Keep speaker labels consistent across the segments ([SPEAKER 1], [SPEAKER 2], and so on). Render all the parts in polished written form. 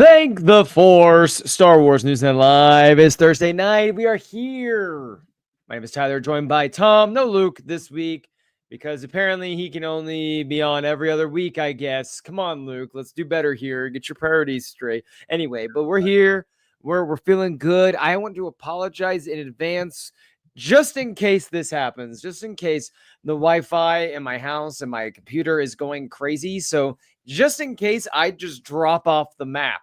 [SPEAKER 1] Thank the Force. Star Wars News and Live. It's Thursday night. We are here. My name is Tyler, joined by Tom. No Luke this week because apparently he can only be on every other week, I guess. Come on, Luke. Let's do better here. Get your priorities straight. Anyway, but we're here. We're feeling good. I want to apologize in advance just in case this happens, just in case the Wi-Fi in my house and my computer is going crazy. So just in case I just drop off the map,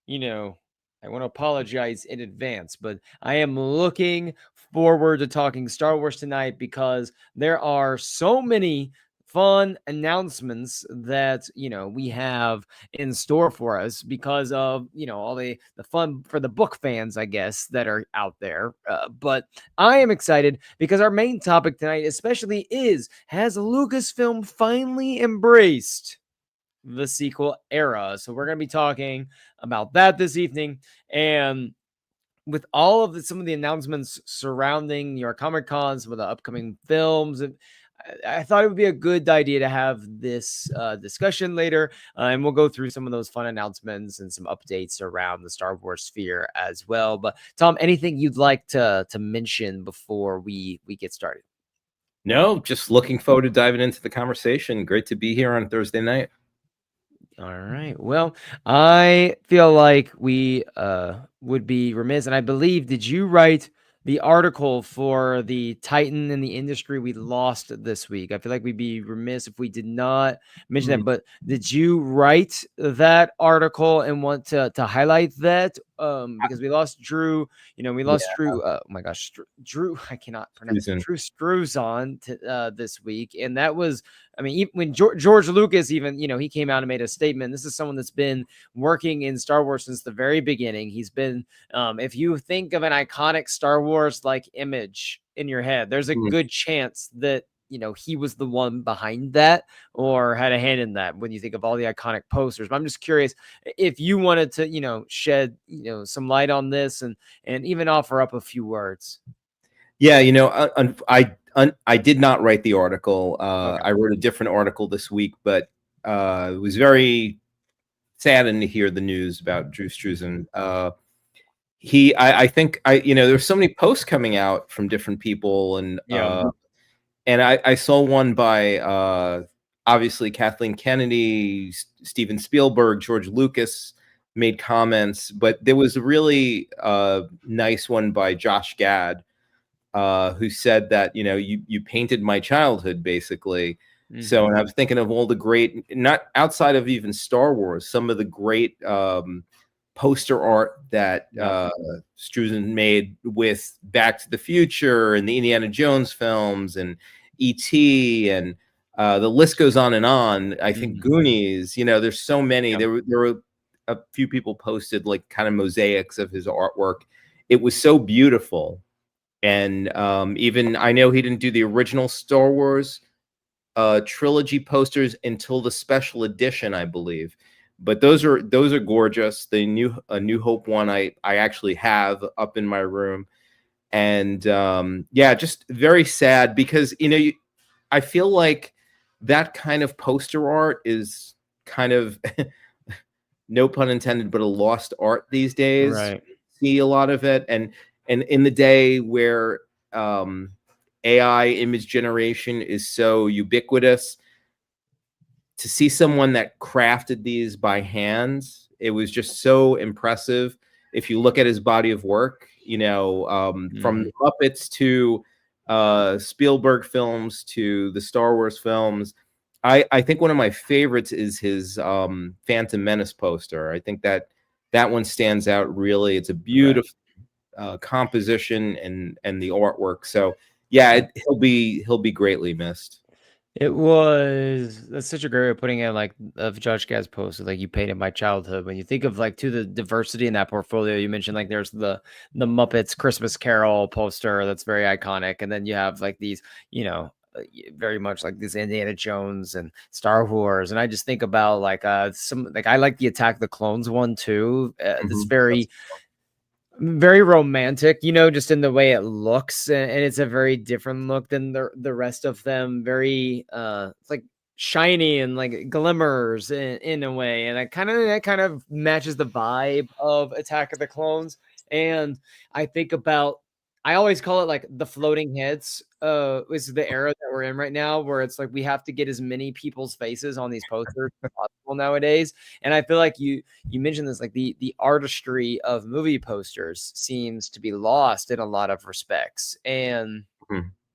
[SPEAKER 1] I want to apologize in advance, but I am looking forward to talking Star Wars tonight because there are so many fun announcements that we have in store for us because of all the fun for the book fans, I guess, that are out there. But I am excited because our main topic tonight especially is, has Lucasfilm finally embraced the sequel era? So we're going to be talking about that this evening, and with all of some of the announcements surrounding New York Comic Con, some of the upcoming films, and I thought it would be a good idea to have this discussion later, and we'll go through some of those fun announcements and some updates around the Star Wars sphere as well. But Tom, anything you'd like to mention before we get started?
[SPEAKER 2] No, just looking forward to diving into the conversation. Great to be here on Thursday night.
[SPEAKER 1] All right. Well, I feel like we would be remiss, and I believe, did you write the article for the Titan in the industry we lost this week? I feel like we'd be remiss if we did not mention that. But did you write that article and want to highlight that? Because we lost Drew. We lost Drew. Oh my gosh, Drew. I cannot pronounce it. Drew Struzan this week, and that was. I mean, even when George Lucas, even, he came out and made a statement. This is someone that's been working in Star Wars since the very beginning. He's been, if you think of an iconic Star Wars like image in your head, there's a good chance that, he was the one behind that or had a hand in that when you think of all the iconic posters. But I'm just curious if you wanted to, shed, some light on this and even offer up a few words.
[SPEAKER 2] Yeah, I did not write the article. Okay. I wrote a different article this week, but it was very saddened to hear the news about Drew Struzan. I think there's so many posts coming out from different people, and I saw one by obviously Kathleen Kennedy, Steven Spielberg, George Lucas made comments, but there was a really nice one by Josh Gad, who said that, you painted my childhood, basically. So, and I was thinking of all the great, not outside of even Star Wars, some of the great poster art that Struzan made with Back to the Future and the Indiana Jones films and E.T. and the list goes on and on. I think Goonies, there's so many. There were a few people posted like kind of mosaics of his artwork. It was so beautiful. And even I know he didn't do the original Star Wars trilogy posters until the special edition, I believe. But those are gorgeous. The New Hope one I actually have up in my room, and just very sad because I feel like that kind of poster art is kind of no pun intended, but a lost art these days.
[SPEAKER 1] Right.
[SPEAKER 2] See a lot of it, and in the day where AI image generation is so ubiquitous, to see someone that crafted these by hands, it was just so impressive. If you look at his body of work, from the Muppets to Spielberg films to the Star Wars films, I think one of my favorites is his Phantom Menace poster. I think that one stands out really. It's a beautiful composition and the artwork. So yeah, he'll be greatly missed.
[SPEAKER 1] That's such a great way of putting it, like of Josh Gad's post, like you painted my childhood. When you think of like to the diversity in that portfolio, you mentioned like there's the Muppets Christmas Carol poster that's very iconic, and then you have like these, very much like this Indiana Jones and Star Wars, and I just think about like some, like I like the Attack of the Clones one too. It's very romantic, just in the way it looks, and it's a very different look than the rest of them. Very it's like shiny and like glimmers in a way, and that kind of matches the vibe of Attack of the Clones. And I think about, I always call it like the floating heads. Is the era that we're in right now, where it's like we have to get as many people's faces on these posters as possible nowadays. And I feel like you mentioned this, like the artistry of movie posters seems to be lost in a lot of respects, and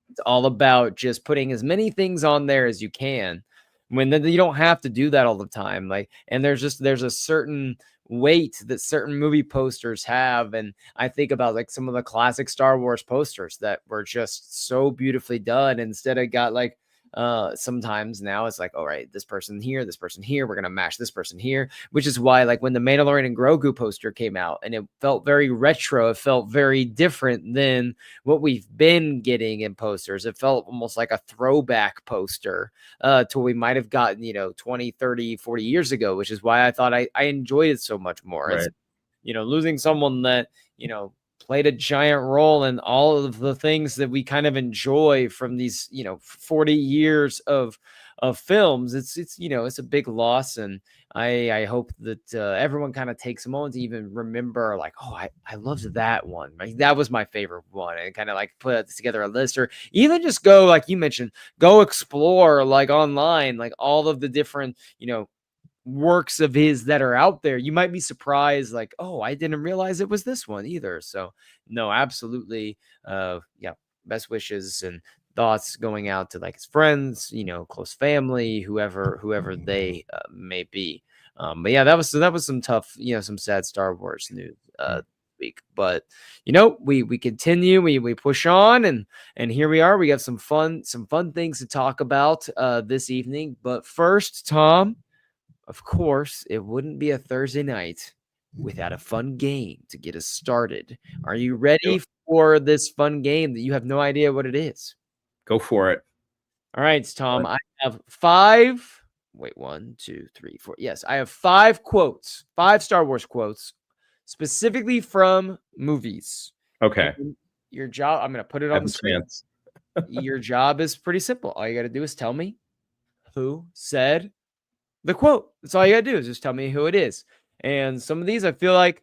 [SPEAKER 1] it's all about just putting as many things on there as you can, when you don't have to do that all the time. Like, and there's a certain weight that certain movie posters have. And I think about like some of the classic Star Wars posters that were just so beautifully done. Instead of got like, sometimes now it's like, all right, this person here, we're gonna match this person here, which is why like when the Mandalorian and Grogu poster came out, and it felt very retro, it felt very different than what we've been getting in posters. It felt almost like a throwback poster to what we might have gotten, 20, 30, 40 years ago, which is why I thought I enjoyed it so much more.
[SPEAKER 2] Right.
[SPEAKER 1] It's, losing someone that, played a giant role in all of the things that we kind of enjoy from these, 40 years of films. It's a big loss. And I hope that everyone kind of takes a moment to even remember, like, oh, I loved that one. Like, that was my favorite one, and kind of like put together a list, or even just go, like you mentioned, go explore like online, like all of the different, works of his that are out there. You might be surprised, like, oh, I didn't realize it was this one either. So no, absolutely. Yeah, best wishes and thoughts going out to like his friends, close family, whoever they may be. But yeah, that was some tough, some sad Star Wars news week. But we continue, we push on, and here we are. We got some fun things to talk about this evening. But first, Tom, of course, it wouldn't be a Thursday night without a fun game to get us started. Are you ready for this fun game that you have no idea what it is?
[SPEAKER 2] Go for it.
[SPEAKER 1] All right, Tom. I have five. Wait, 1, 2, 3, 4. Yes, I have five Star Wars quotes, specifically from movies.
[SPEAKER 2] Okay.
[SPEAKER 1] And your job, I'm going to put it on the screen. Your job is pretty simple. All you got to do is tell me who said the quote. That's all you gotta do, is just tell me who it is. And some of these I feel like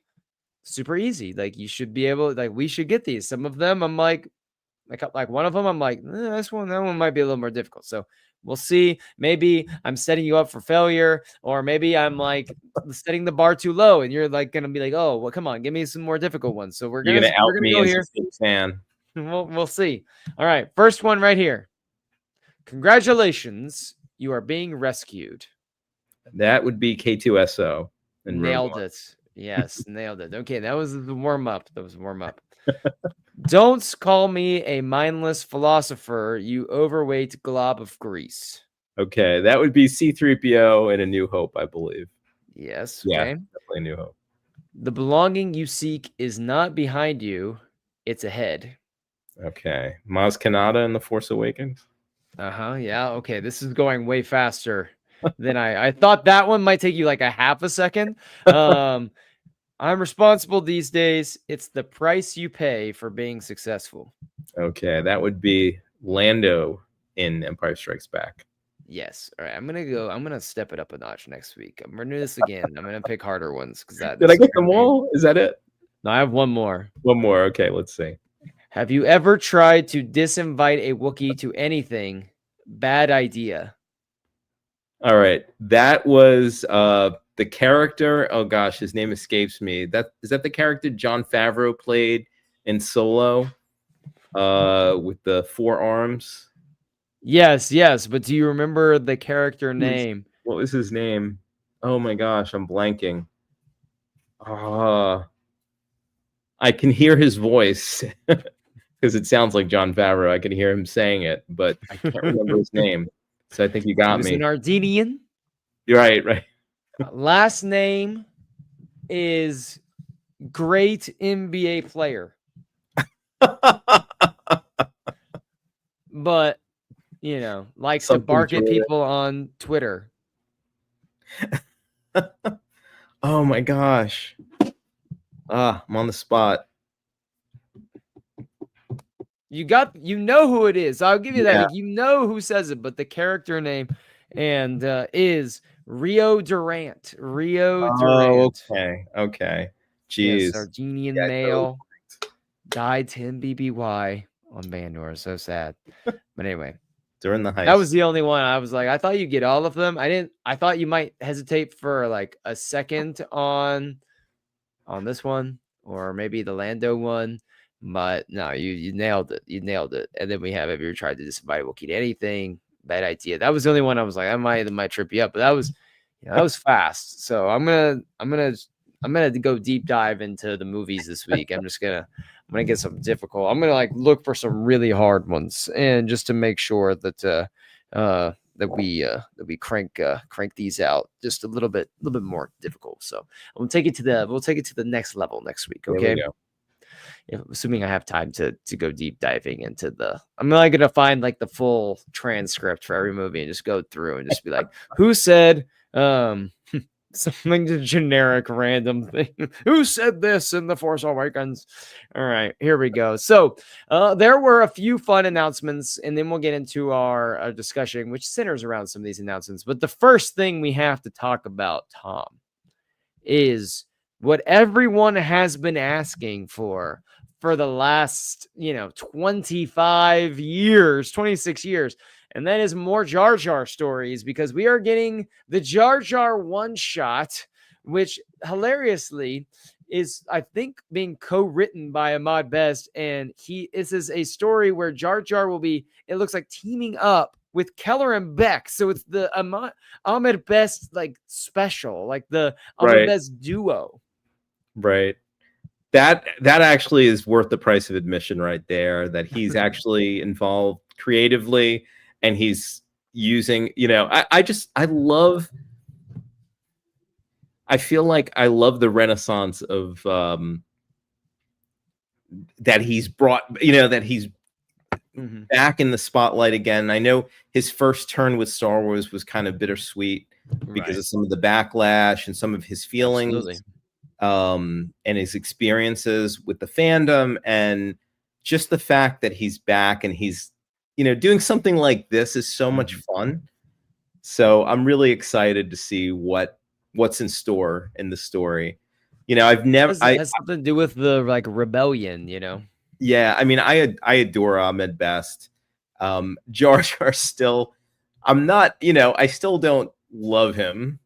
[SPEAKER 1] super easy. Like, you should be able, like, we should get these. Some of them I'm like one of them I'm like, that one might be a little more difficult. So we'll see. Maybe I'm setting you up for failure, or maybe I'm like setting the bar too low, and you're like gonna be like, oh well, come on, give me some more difficult ones. So we're gonna go here.
[SPEAKER 2] Fan.
[SPEAKER 1] We'll see. All right, first one right here. Congratulations, you are being rescued.
[SPEAKER 2] That would be K2SO.
[SPEAKER 1] Nailed it. Yes, nailed it. Okay, that was the warm-up. Don't call me a mindless philosopher, you overweight glob of grease.
[SPEAKER 2] Okay, that would be C-3PO in A New Hope, I believe.
[SPEAKER 1] Yes,
[SPEAKER 2] yeah,
[SPEAKER 1] okay.
[SPEAKER 2] definitely A New Hope.
[SPEAKER 1] The belonging you seek is not behind you, it's ahead.
[SPEAKER 2] Okay, Maz Kanata in The Force Awakens.
[SPEAKER 1] Yeah, okay, this is going way faster than I thought. That one might take you like a half a second. I'm responsible these days. It's the price you pay for being successful.
[SPEAKER 2] Okay, that would be Lando in Empire Strikes Back.
[SPEAKER 1] Yes. All right. I'm gonna step it up a notch next week. I'm gonna do this again. I'm gonna pick harder ones because
[SPEAKER 2] Did I get them all? Is that it?
[SPEAKER 1] No, I have one more.
[SPEAKER 2] One more. Okay, let's see.
[SPEAKER 1] Have you ever tried to disinvite a Wookiee to anything? Bad idea.
[SPEAKER 2] All right. That was the character. Oh gosh, his name escapes me. Is that the character Jon Favreau played in Solo with the 4 arms?
[SPEAKER 1] Yes, but do you remember the character name?
[SPEAKER 2] What was his name? Oh my gosh, I'm blanking. I can hear his voice because it sounds like Jon Favreau. I can hear him saying it, but I can't remember his name. So I think you got me.
[SPEAKER 1] He was an Ardenian.
[SPEAKER 2] You're right.
[SPEAKER 1] Last name is great NBA player. But, likes to bark at people on Twitter.
[SPEAKER 2] Oh my gosh. I'm on the spot.
[SPEAKER 1] You know who it is. I'll give you that. Like, who says it, but the character name and is Rio Durant. Rio
[SPEAKER 2] Oh,
[SPEAKER 1] Durant.
[SPEAKER 2] okay.
[SPEAKER 1] Yes,
[SPEAKER 2] Jeez.
[SPEAKER 1] Argentinian
[SPEAKER 2] Yeah, totally.
[SPEAKER 1] male. Died 10 BBY on Bandor. So sad. But anyway,
[SPEAKER 2] During the
[SPEAKER 1] that
[SPEAKER 2] heist.
[SPEAKER 1] was the only one I was like, I thought you'd get all of them. I thought you might hesitate for like a second on this one, or maybe the Lando one. But no, you nailed it. You nailed it. And then we have Have you ever tried to disinvite Wookiee to anything? Bad idea. That was the only one I was like, that might trip you up. But that was that was fast. So I'm gonna go deep dive into the movies this week. I'm gonna get some difficult. I'm gonna like look for some really hard ones, and just to make sure that that we crank these out just a little bit more difficult. So we'll take it to the next level next week.
[SPEAKER 2] There we
[SPEAKER 1] Okay.
[SPEAKER 2] go.
[SPEAKER 1] Assuming I have time to go deep diving into I'm not gonna find like the full transcript for every movie and just go through and just be like, who said something generic random thing? Who said this in The Force Awakens? All right, here we go. So there were a few fun announcements, and then we'll get into our discussion, which centers around some of these announcements. But the first thing we have to talk about, Tom, is what everyone has been asking for the last 25 years, 26 years, and that is more Jar Jar stories, because we are getting the Jar Jar one shot, which hilariously is, I think, being co-written by Ahmad Best, and this is a story where Jar Jar will be, it looks like, teaming up with Keller and Beck. So it's the Ahmed Best like special, like the Ahmed Best duo.
[SPEAKER 2] Right. That actually is worth the price of admission right there, that he's actually involved creatively, and he's using, I feel like I love the renaissance of that he's brought, that he's back in the spotlight again. I know his first turn with Star Wars was kind of bittersweet because of some of the backlash and some of his feelings.
[SPEAKER 1] Absolutely.
[SPEAKER 2] And his experiences with the fandom, and just the fact that he's back and he's, doing something like this is so much fun. So I'm really excited to see what's in store in the story. I've never,
[SPEAKER 1] it has something to do with the like rebellion,
[SPEAKER 2] Yeah, I mean, I adore Ahmed Best. Jar Jar still, I'm not, I still don't love him.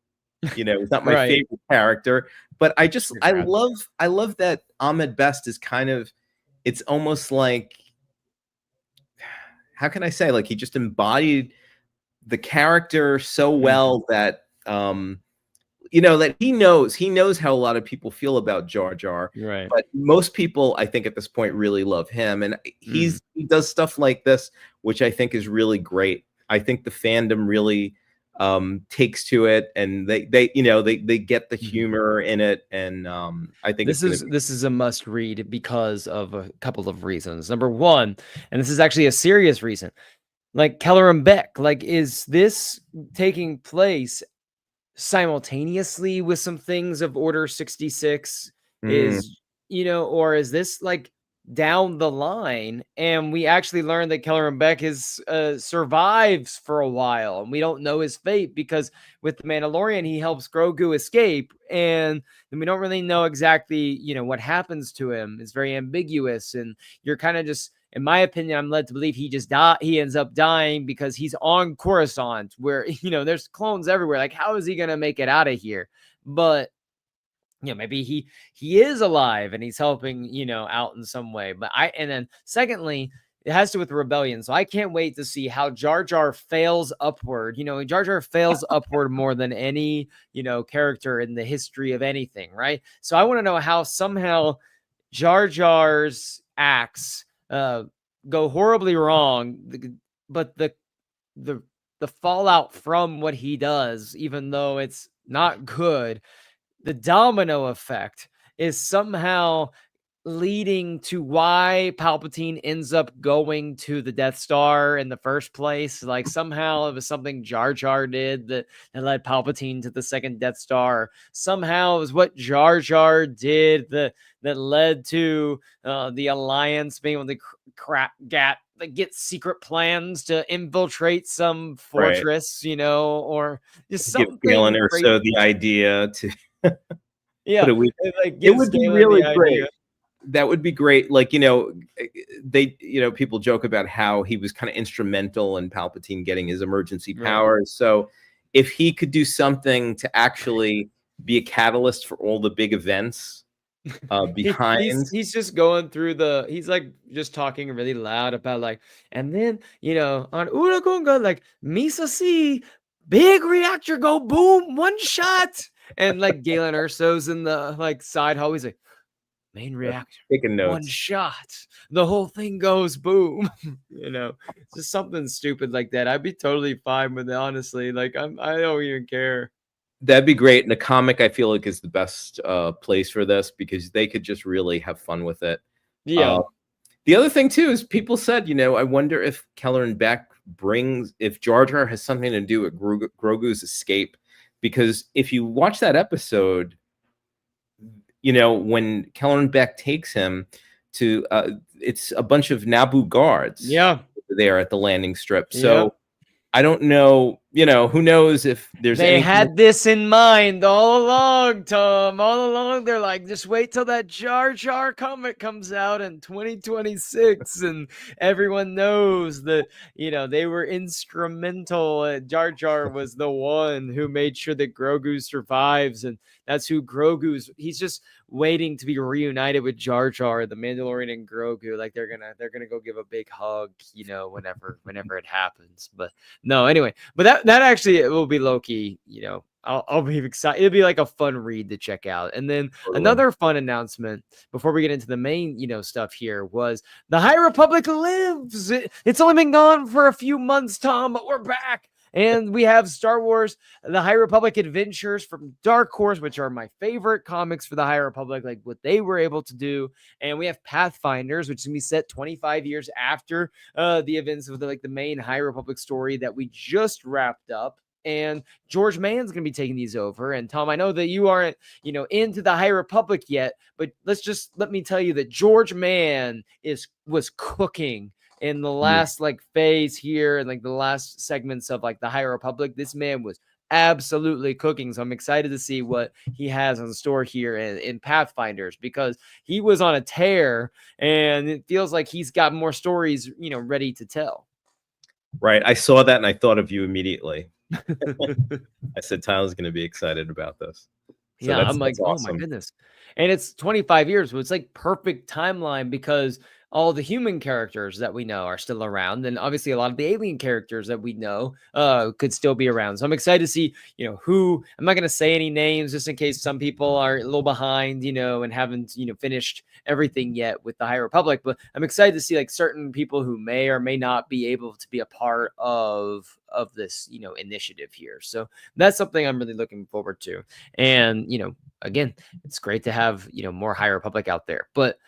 [SPEAKER 2] He's not my favorite character, but I love that Ahmed Best is kind of, it's almost like, how can I say, like, he just embodied the character so well that, that he knows how a lot of people feel about Jar Jar, but most people, I think, at this point really love him, and he does stuff like this, which I think is really great. I think the fandom really takes to it, and they get the humor in it, and I think
[SPEAKER 1] this is a must read because of a couple of reasons. Number one, and this is actually a serious reason, like Keller and Beck, like, is this taking place simultaneously with some things of Order 66? Is or is this like down the line, and we actually learned that Keller and Beck survives for a while, and we don't know his fate, because with the Mandalorian he helps Grogu escape, and we don't really know exactly what happens to him. It's very ambiguous, and you're kind of just, in my opinion, I'm led to believe he ends up dying because he's on Coruscant, where there's clones everywhere. Like, how is he gonna make it out of here? But maybe he is alive and he's helping, out in some way. But and then secondly, it has to do with the rebellion. So I can't wait to see how Jar Jar fails upward. Jar Jar fails upward more than any, character in the history of anything, right? So I want to know how somehow Jar Jar's acts go horribly wrong, but the fallout from what he does, even though it's not good, the domino effect is somehow leading to why Palpatine ends up going to the Death Star in the first place. Like, somehow it was something Jar Jar did that led Palpatine to the second Death Star. Somehow it was what Jar Jar did that led to the Alliance being able to like get secret plans to infiltrate some
[SPEAKER 2] Right.
[SPEAKER 1] fortress, or just
[SPEAKER 2] Give Galen
[SPEAKER 1] something
[SPEAKER 2] or
[SPEAKER 1] crazy.
[SPEAKER 2] so the idea to put
[SPEAKER 1] Yeah,
[SPEAKER 2] a week.
[SPEAKER 1] it like
[SPEAKER 2] It
[SPEAKER 1] gives
[SPEAKER 2] would be
[SPEAKER 1] Galen
[SPEAKER 2] really
[SPEAKER 1] the idea.
[SPEAKER 2] great. That would be great. Like, they, people joke about how he was kind of instrumental in Palpatine getting his emergency
[SPEAKER 1] Right.
[SPEAKER 2] powers. So if he could do something to actually be a catalyst for all the big events behind.
[SPEAKER 1] He's just going through he's like just talking really loud about like, and then on Uragunga, like Misa C, big reactor go boom, one shot. And like Galen Urso's in the like side hall, he's like, main reactor,
[SPEAKER 2] Taking
[SPEAKER 1] one
[SPEAKER 2] notes.
[SPEAKER 1] shot, the whole thing goes boom. Just something stupid like that. I'd be totally fine with it, honestly. Like I don't even care.
[SPEAKER 2] That'd be great. And the comic, I feel like, is the best place for this because they could just really have fun with it.
[SPEAKER 1] Yeah.
[SPEAKER 2] The other thing too is people said, I wonder if Keller and Beck if Jar Jar has something to do with Grogu's escape, because if you watch that episode, when Keller and Beck takes him to, it's a bunch of Naboo guards.
[SPEAKER 1] Yeah.
[SPEAKER 2] There at the landing strip. So I don't know, who knows if there's
[SPEAKER 1] They had this in mind all along, Tom. All along, they're like, just wait till that Jar Jar comic comes out in 2026, and everyone knows that they were instrumental. Jar Jar was the one who made sure that Grogu survives, and that's who he's just waiting to be reunited with Jar Jar, the Mandalorian, and Grogu. Like they're gonna go give a big hug, whenever it happens. But no, anyway, but that actually it will be low-key, I'll be excited. It'll be like a fun read to check out. And then another fun announcement before we get into the main, stuff here was the High Republic lives. It's only been gone for a few months, Tom, but we're back. And we have Star Wars, the High Republic Adventures from Dark Horse, which are my favorite comics for the High Republic, like what they were able to do. And we have Pathfinders, which is going to be set 25 years after the events of the main High Republic story that we just wrapped up. And George Mann's going to be taking these over. And Tom, I know that you aren't, into the High Republic yet, but let me tell you that George Mann was cooking in the last phase here and the last segments of the High Republic. This man was absolutely cooking. So I'm excited to see what he has on store here in Pathfinders, because he was on a tear and it feels like he's got more stories, ready to tell.
[SPEAKER 2] Right. I saw that and I thought of you immediately. I said, Tyler's going to be excited about this.
[SPEAKER 1] So I'm like, awesome. Oh my goodness. And it's 25 years. So it's perfect timeline because all the human characters that we know are still around. And obviously a lot of the alien characters that we know could still be around. So I'm excited to see, who, I'm not going to say any names just in case some people are a little behind, and haven't, finished everything yet with the High Republic. But I'm excited to see certain people who may or may not be able to be a part of this, initiative here. So that's something I'm really looking forward to. And, again, it's great to have, more High Republic out there. But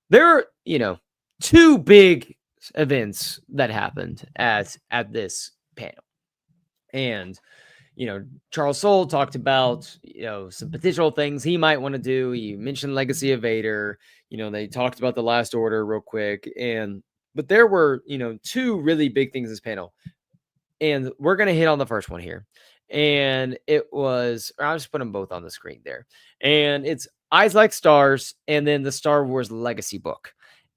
[SPEAKER 1] there are, two big events that happened at this panel. And, Charles Soule talked about, some potential things he might want to do. He mentioned Legacy of Vader. They talked about the Last Order real quick. But there were, two really big things in this panel. And we're going to hit on the first one here. And it was, I'll just put them both on the screen there. And it's Eyes Like Stars and then the Star Wars Legacy book.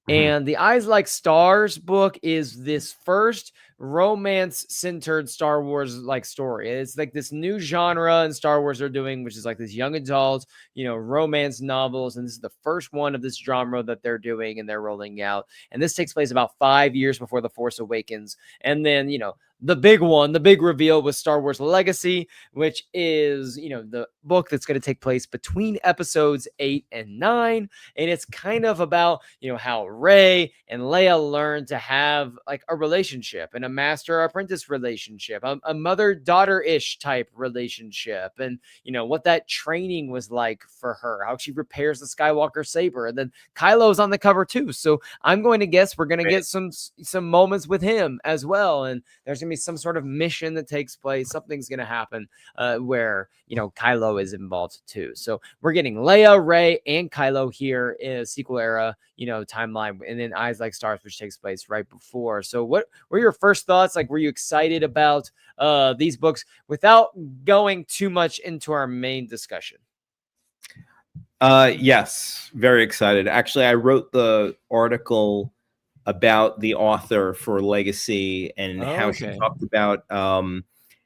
[SPEAKER 1] And the Eyes Like Stars book is this first romance-centered Star Wars story. It's this new genre in Star Wars they're doing, which is this young adult, romance novels. And this is the first one of this genre that they're doing and they're rolling out. And this takes place about 5 years before The Force Awakens. And then, the big one, the big reveal was Star Wars Legacy, which is, the book that's going to take place between episodes 8 and 9. And it's kind of about, how Rey and Leia learn to have a relationship and a master-apprentice relationship, a mother-daughter-ish type relationship. And, what that training was like for her, how she repairs the Skywalker saber. And then Kylo's on the cover too. So I'm going to guess we're going to get some moments with him as well. And there's going to be some sort of mission that takes place. Something's going to happen where, Kylo is involved too. So we're getting Leia, Rey, and Kylo here in a sequel era, timeline. And then Eyes Like Stars, which takes place right before. So what were your first thoughts? Like, were you excited about these books without going too much into our main discussion?
[SPEAKER 2] Yes, very excited. Actually, I wrote the article about the author for Legacy and how she talked about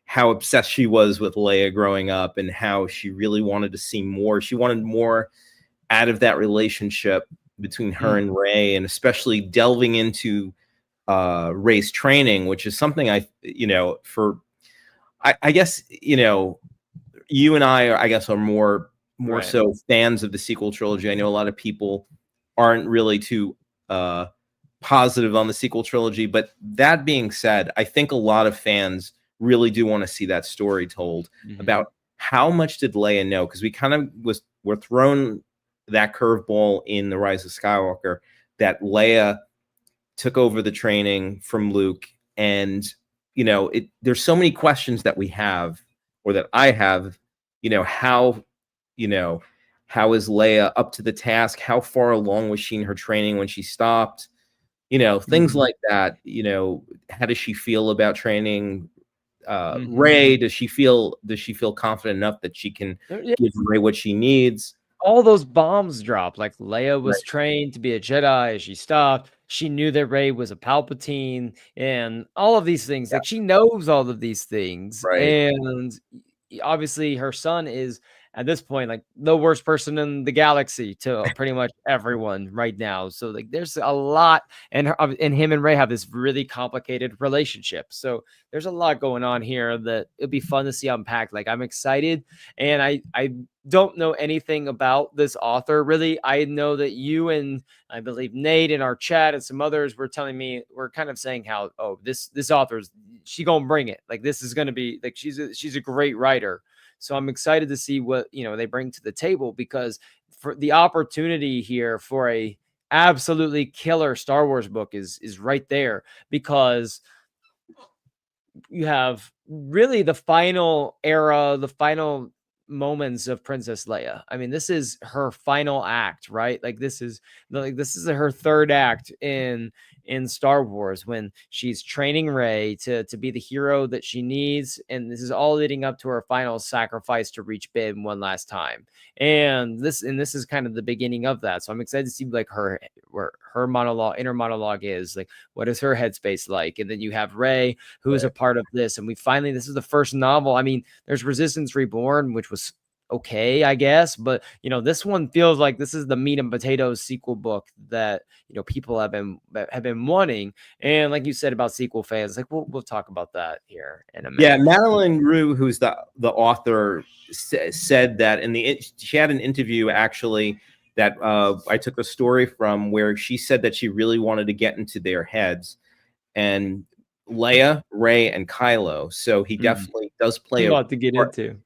[SPEAKER 2] how obsessed she was with Leia growing up and how she really wanted to see more. She wanted more out of that relationship between her and Rey, and especially delving into Rey's training, which is something I guess, you and I guess, are more so fans of the sequel trilogy. I know a lot of people aren't really too positive on the sequel trilogy, but that being said, I think a lot of fans really do want to see that story told about how much did Leia know, because we kind of were thrown that curveball in the Rise of Skywalker that Leia took over the training from Luke, and there's so many questions that we have, or that I have, how is Leia up to the task? How far along was she in her training when she stopped? Things like that. How does she feel about training Rey? Does she feel confident enough that she can give Rey what she needs?
[SPEAKER 1] All those bombs dropped. Like, Leia was trained to be a Jedi. She stopped. She knew that Rey was a Palpatine, and all of these things. Like, she knows all of these things, and obviously her son is at this point like the worst person in the galaxy to pretty much everyone right now. So like there's a lot, and him and Rey have this really complicated relationship. So there's a lot going on here that it'd be fun to see unpacked. Like, I'm excited, and I don't know anything about this author really. I know that you and I believe Nate in our chat and some others were telling me, we're kind of saying how, this author's, she gonna bring it. Like, this is gonna be like, she's a great writer. So I'm excited to see what they bring to the table, because for the opportunity here for a absolutely killer Star Wars book is right there, because you have really the final era, the final moments of Princess Leia. I mean, this is her final act, right? Like, this is her third act in Star Wars, when she's training Rey to be the hero that she needs, and this is all leading up to her final sacrifice to reach Ben one last time. And this is kind of the beginning of that. So I'm excited to see like her inner monologue is like, what is her headspace like? And then you have Rey, who is a part of this, and this is the first novel. I mean, there's Resistance Reborn, which was okay, I guess, but this one feels like this is the meat and potatoes sequel book that people have been wanting. And like you said about sequel fans, like we'll talk about that here in a minute.
[SPEAKER 2] Yeah, Madeline Rue, who's the author, said that she had an interview actually that I took a story from, where she said that she really wanted to get into their heads, and Leia, Rey, and Kylo. So he definitely does play
[SPEAKER 1] a lot to get into.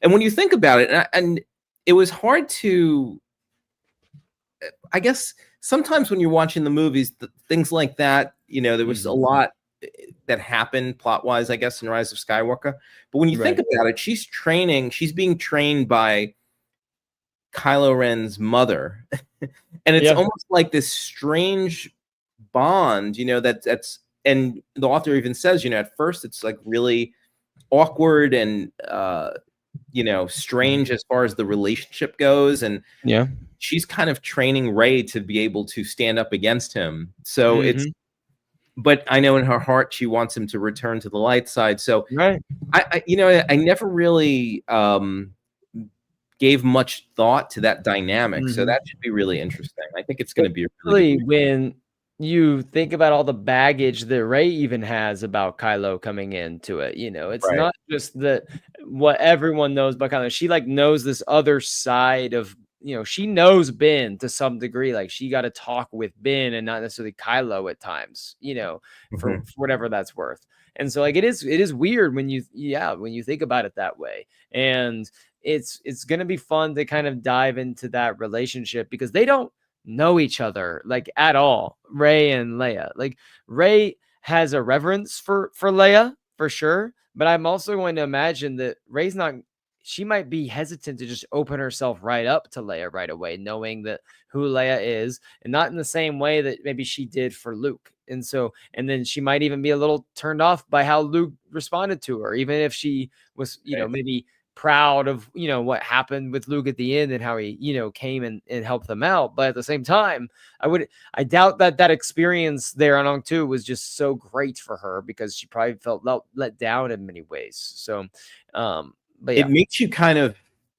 [SPEAKER 2] And when you think about it, and it was hard to, I guess, sometimes when you're watching the movies, things like that, there was a lot that happened plot-wise, I guess, in Rise of Skywalker. But when you think about it, she's being trained by Kylo Ren's mother. And it's almost like this strange bond, that's, and the author even says, at first it's like really awkward and, strange as far as the relationship goes. And she's kind of training Rey to be able to stand up against him. So but I know in her heart, she wants him to return to the light side. So I never really gave much thought to that dynamic. So that should be really interesting. I think it's going to be really
[SPEAKER 1] when you think about all the baggage that Rey even has about Kylo coming into it. It's not just what everyone knows about Kylo. She like knows this other side of, she knows Ben to some degree. Like, she got to talk with Ben and not necessarily Kylo at times, for whatever that's worth. And so like, it is weird when you think about it that way. And it's going to be fun to kind of dive into that relationship, because they don't know each other like at all. Rey and Leia, like Rey has a reverence for Leia, for sure. But I'm also going to imagine that Rey's not. She might be hesitant to just open herself right up to Leia right away, knowing that who Leia is, and not in the same way that maybe she did for Luke. And so, and then she might even be a little turned off by how Luke responded to her, even if she was,
[SPEAKER 2] Right.
[SPEAKER 1] maybe proud of, what happened with Luke at the end and how he, came and helped them out. But at the same time, I doubt that experience there on Ong2 was just so great for her, because she probably felt let down in many ways. So, but yeah.
[SPEAKER 2] It makes you kind of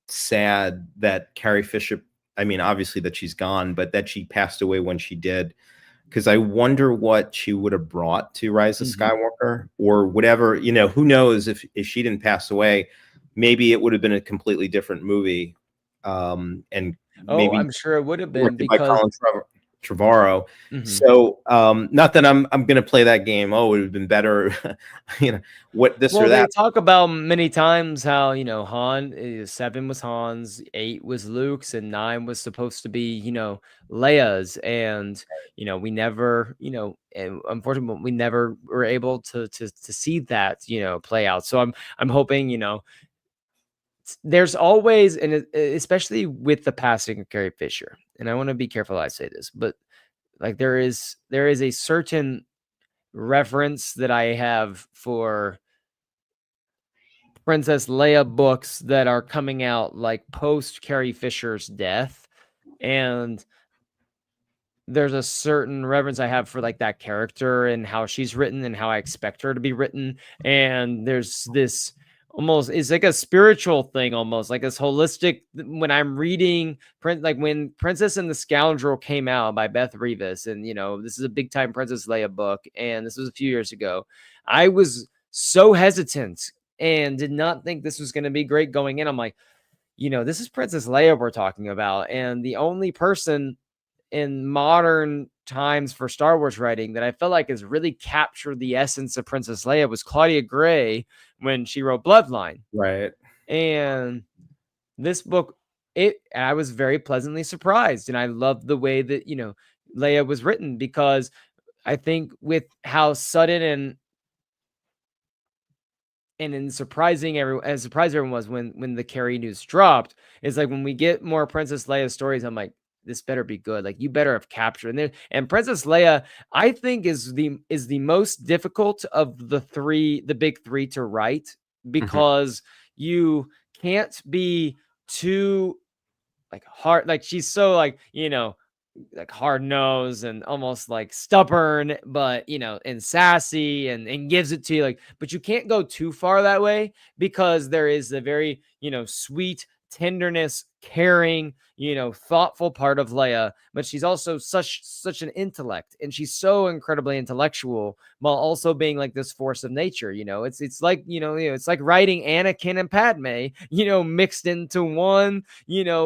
[SPEAKER 2] sad that Carrie Fisher, I mean, obviously that she's gone, but that she passed away when she did. Because I wonder what she would have brought to Rise of Skywalker or whatever. Who knows if she didn't pass away, maybe it would have been a completely different movie. And maybe
[SPEAKER 1] I'm sure it would have been,
[SPEAKER 2] directed by
[SPEAKER 1] because
[SPEAKER 2] Colin Trevorrow. So not that I'm gonna play that game. Oh, it would have been better, what this or that.
[SPEAKER 1] They talk about many times how, Han 7 was Han's, 8 was Luke's, and 9 was supposed to be, Leia's. And we never, and unfortunately we never were able to see that, play out. So I'm hoping, there's always, and especially with the passing of Carrie Fisher, and I want to be careful how I say this, but like there is a certain reverence that I have for Princess Leia books that are coming out like post Carrie Fisher's death. And there's a certain reverence I have for like that character and how she's written and how I expect her to be written. And there's this almost, it's like a spiritual thing, almost like this holistic. When I'm reading like when Princess and the Scoundrel came out by Beth Revis, and this is a big time Princess Leia book, and this was a few years ago, I was so hesitant and did not think this was going to be great going in. I'm like, this is Princess Leia we're talking about, and the only person in modern times for Star Wars writing that I felt like has really captured the essence of Princess Leia was Claudia Gray when she wrote Bloodline.
[SPEAKER 2] Right.
[SPEAKER 1] And this book, I was very pleasantly surprised. And I loved the way that, Leia was written, because I think with how sudden and in surprising everyone was when the Carrie news dropped, it's like when we get more Princess Leia stories, I'm like, this better be good. Like, you better have captured. And Princess Leia, I think, is the most difficult of the big three to write, because you can't be too like hard. Like, she's so like, like hard nosed and almost like stubborn, but and sassy, and gives it to you, like, but you can't go too far that way, because there is a very sweet tenderness, caring, thoughtful part of Leia, but she's also such an intellect, and she's so incredibly intellectual while also being like this force of nature. It's like it's like writing Anakin and Padme, mixed into one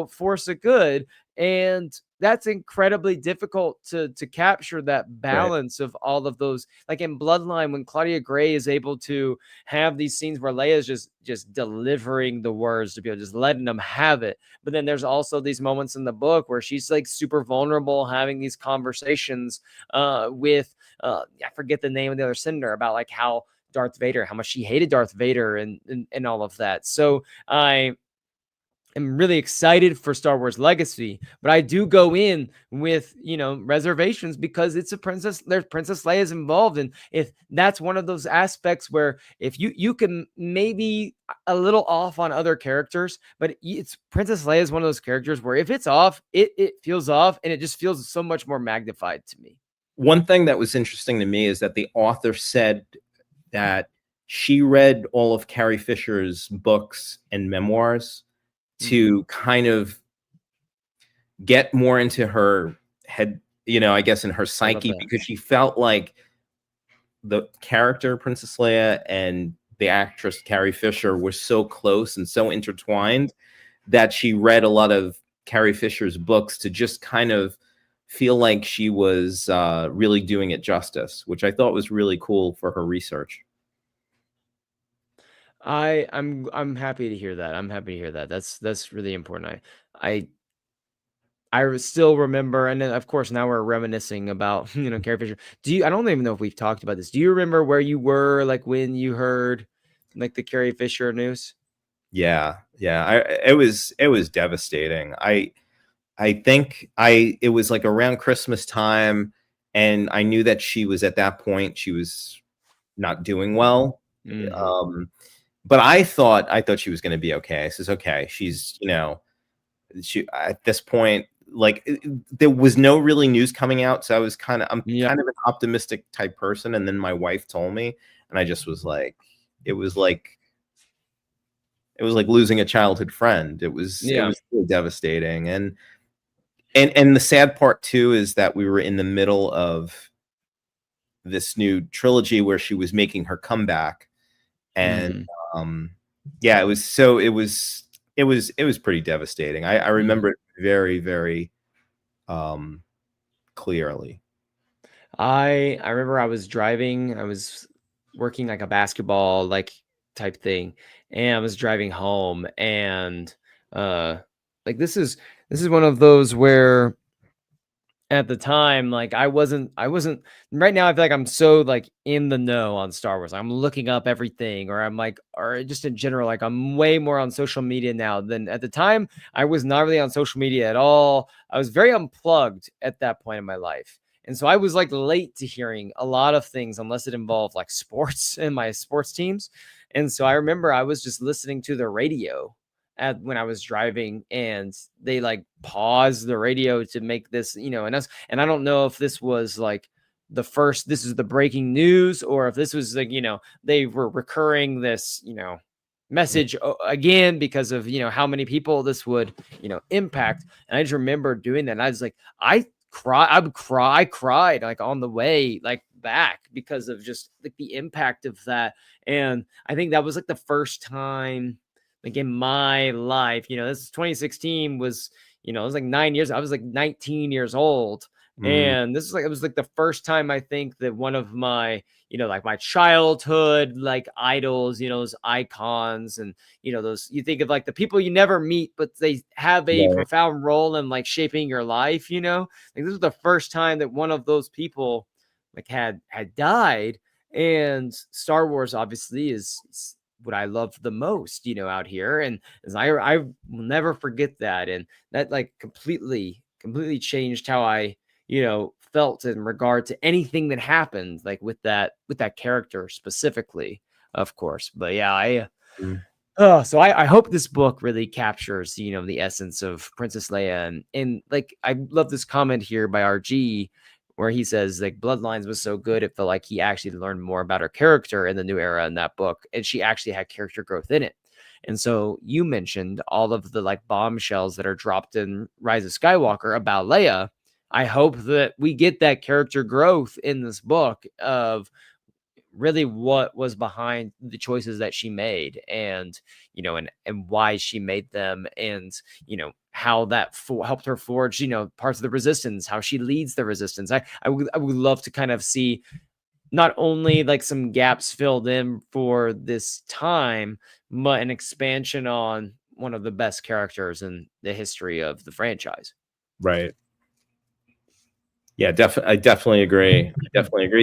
[SPEAKER 1] force of good. And that's incredibly difficult to capture that balance of all of those. Like in Bloodline, when Claudia Gray is able to have these scenes where Leia is just delivering the words to people, just letting them have it. But then there's also these moments in the book where she's like super vulnerable, having these conversations with I forget the name of the other senator, about like how Darth Vader, how much she hated Darth Vader, and all of that. So I'm really excited for Star Wars Legacy, but I do go in with, reservations, because it's there's Princess Leia's involved. And if that's one of those aspects where if you can maybe a little off on other characters, but it's Princess Leia is one of those characters where if it's off, it feels off, and it just feels so much more magnified to me.
[SPEAKER 2] One thing that was interesting to me is that the author said that she read all of Carrie Fisher's books and memoirs to kind of get more into her head, I guess in her psyche, because she felt like the character Princess Leia and the actress Carrie Fisher were so close and so intertwined that she read a lot of Carrie Fisher's books to just kind of feel like she was really doing it justice, which I thought was really cool for her research.
[SPEAKER 1] I'm happy to hear that. I'm happy to hear that. That's really important. I I still remember, and then of course now we're reminiscing about Carrie Fisher. I don't even know if we've talked about this. Do you remember where you were like when you heard like the Carrie Fisher news?
[SPEAKER 2] Yeah, it was devastating. I think it was like around Christmas time, and I knew that she was at that point she was not doing well.
[SPEAKER 1] Mm-hmm.
[SPEAKER 2] But I thought she was going to be okay. I says, okay, she's she at this point, like there was no really news coming out, so I'm
[SPEAKER 1] Yeah.
[SPEAKER 2] kind of an optimistic type person. And then my wife told me, and I just was like, it was like losing a childhood friend. It was really devastating. And the sad part too is that we were in the middle of this new trilogy where she was making her comeback, and yeah, it was pretty devastating. I remember it very, very clearly.
[SPEAKER 1] I remember I was driving, I was working like a basketball like type thing, and I was driving home, and like this is one of those where at the time, like I wasn't right now. I feel like I'm so like in the know on Star Wars. I'm looking up everything, or I'm like, or just in general, like I'm way more on social media now than at the time. I was not really on social media at all. I was very unplugged at that point in my life. And so I was like late to hearing a lot of things unless it involved like sports and my sports teams. And so I remember I was just listening to the radio when I was driving, and they like paused the radio to make this, and I don't know if this was like this is the breaking news, or if this was like, they were recurring this, message again because of, how many people this would, impact. And I just remember doing that. And I was like, I cried like on the way, like back because of just like the impact of that. And I think that was like the first time like in my life, this is 2016 was, it was like 9 years. I was like 19 years old. And this is like, it was like the first time I think that one of my, like my childhood, like idols, those icons and, those, you think of like the people you never meet, but they have a profound role in like shaping your life, like this was the first time that one of those people like had died. And Star Wars obviously is what I love the most, out here. And as I will never forget that. And that like completely changed how I, felt in regard to anything that happened, like with that character specifically, of course. But yeah, so I hope this book really captures, the essence of Princess Leia. And like, I love this comment here by RG where he says like Bloodlines was so good, it felt like he actually learned more about her character in the new era in that book, and she actually had character growth in it. And so you mentioned all of the like bombshells that are dropped in Rise of Skywalker about Leia. I hope that we get that character growth in this book of really what was behind the choices that she made, and and why she made them, and how that helped her forge parts of the resistance, how she leads the resistance. I would love to kind of see not only like some gaps filled in for this time, but an expansion on one of the best characters in the history of the franchise.
[SPEAKER 2] Right. Yeah, I definitely agree.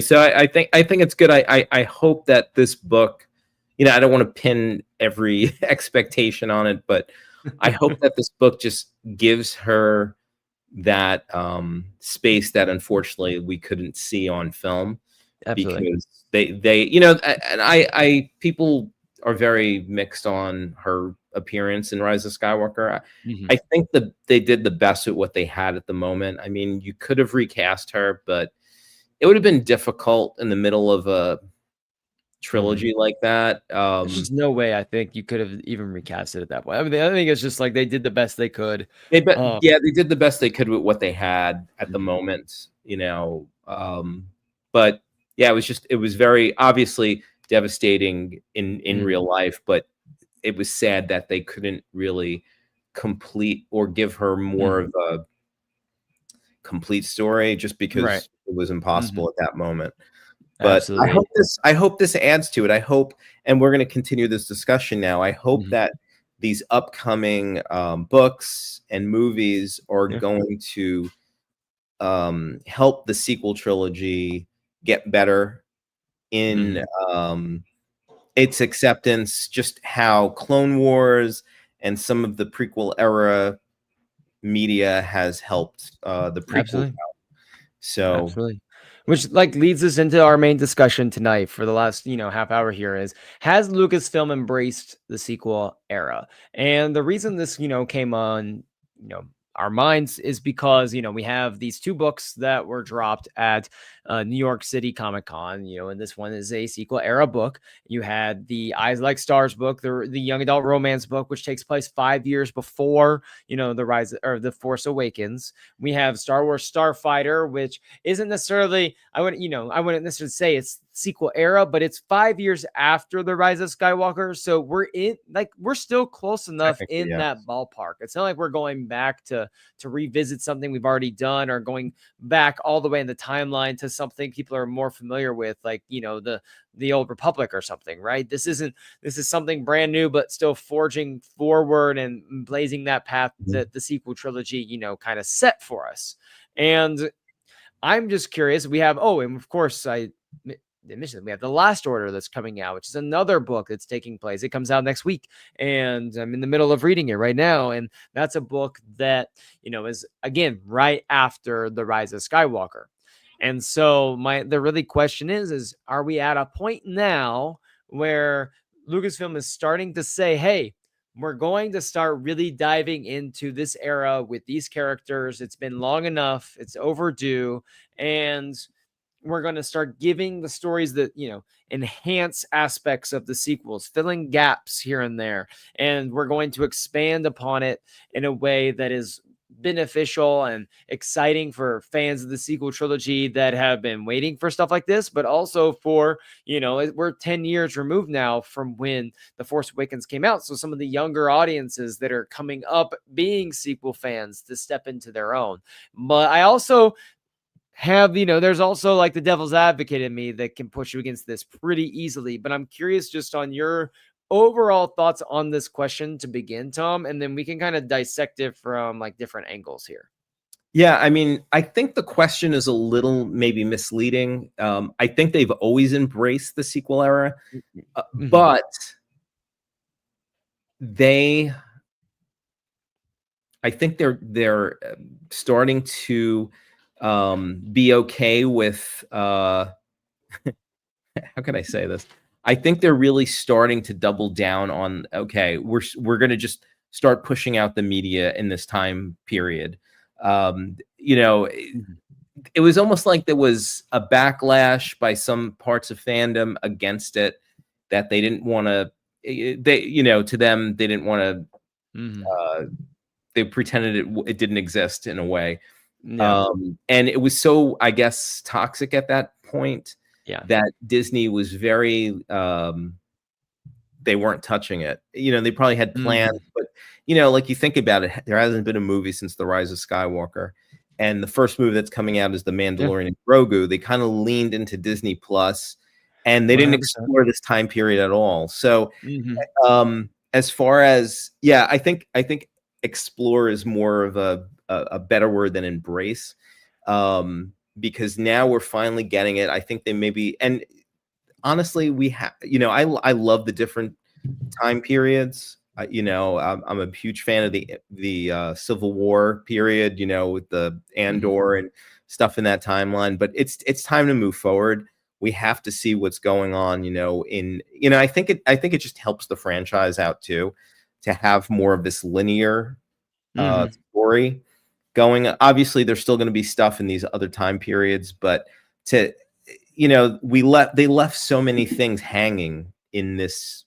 [SPEAKER 2] So I think it's good. I hope that this book, I don't want to pin every expectation on it, but I hope that this book just gives her that space that unfortunately we couldn't see on film. Absolutely. Because they and I people are very mixed on her appearance in Rise of Skywalker. I think that they did the best with what they had at the moment. I mean, you could have recast her, but it would have been difficult in the middle of a trilogy like that.
[SPEAKER 1] There's just no way I think you could have even recast it at that point. I mean, I think it's just like they did the best they could.
[SPEAKER 2] They did the best they could with what they had at the moment, but yeah, it was very obviously devastating in real life, but it was sad that they couldn't really complete or give her more of a complete story just because it was impossible at that moment. But absolutely. I hope this adds to it. I hope, and we're going to continue this discussion now. I hope that these upcoming books and movies are
[SPEAKER 1] Yeah.
[SPEAKER 2] going to help the sequel trilogy get better in its acceptance, just how Clone Wars and some of the prequel era media has helped the prequel.
[SPEAKER 1] Absolutely.
[SPEAKER 2] So
[SPEAKER 1] Absolutely. Which like leads us into our main discussion tonight for the last, half hour here is has Lucasfilm embraced the sequel era? And the reason this, came on, you know, our minds is because, we have these two books that were dropped at New York City Comic Con, and this one is a sequel era book. You had the Eyes Like Stars book, the young adult romance book, which takes place 5 years before, the Rise or the Force Awakens. We have Star Wars Starfighter, which isn't necessarily I wouldn't necessarily say it's sequel era, but it's 5 years after the Rise of Skywalker. So we're still close enough
[SPEAKER 2] technically,
[SPEAKER 1] in
[SPEAKER 2] yeah.
[SPEAKER 1] that ballpark. It's not like we're going back to revisit something we've already done or going back all the way in the timeline to something people are more familiar with, like the Old Republic or something, right? This is something brand new, but still forging forward and blazing that path that the sequel trilogy, kind of set for us. And I'm just curious. We have, and of course, I mentioned we have The Last Order that's coming out, which is another book that's taking place. It comes out next week, and I'm in the middle of reading it right now. And that's a book that, is again right after The Rise of Skywalker. And so the really question is are we at a point now where Lucasfilm is starting to say, hey, we're going to start really diving into this era with these characters. It's been long enough. It's overdue. And we're going to start giving the stories that, enhance aspects of the sequels, filling gaps here and there. And we're going to expand upon it in a way that is beneficial and exciting for fans of the sequel trilogy that have been waiting for stuff like this, but also for, we're 10 years removed now from when The Force Awakens came out. So some of the younger audiences that are coming up being sequel fans to step into their own. But I also have, there's also like the devil's advocate in me that can push you against this pretty easily. But I'm curious just on your overall thoughts on this question to begin, Tom, and then we can kind of dissect it from like different angles here.
[SPEAKER 2] Yeah, I mean, I think the question is a little maybe misleading. I think they've always embraced the sequel era, but I think they're starting to be okay with how can I say this? I think they're really starting to double down on, okay, we're going to just start pushing out the media in this time period. It was almost like there was a backlash by some parts of fandom against it, that they didn't want to, to them, they didn't want to, they pretended it didn't exist in a way.
[SPEAKER 1] Yeah.
[SPEAKER 2] And it was so, I guess, toxic at that point, that Disney was very, they weren't touching it. They probably had plans, but like you think about it, there hasn't been a movie since The Rise of Skywalker, and the first movie that's coming out is The Mandalorian and Grogu. They kind of leaned into Disney Plus, and they didn't
[SPEAKER 1] 100%.
[SPEAKER 2] explore this time period at all. So, as far as I think explore is more of a better word than embrace, because now we're finally getting it. I think they maybe, and honestly, we have, I love the different time periods. I'm a huge fan of the Civil War period, with the Andor and stuff in that timeline. But it's time to move forward. We have to see what's going on, I think it just helps the franchise out too, to have more of this linear story going. Obviously, there's still going to be stuff in these other time periods, but they left so many things hanging in this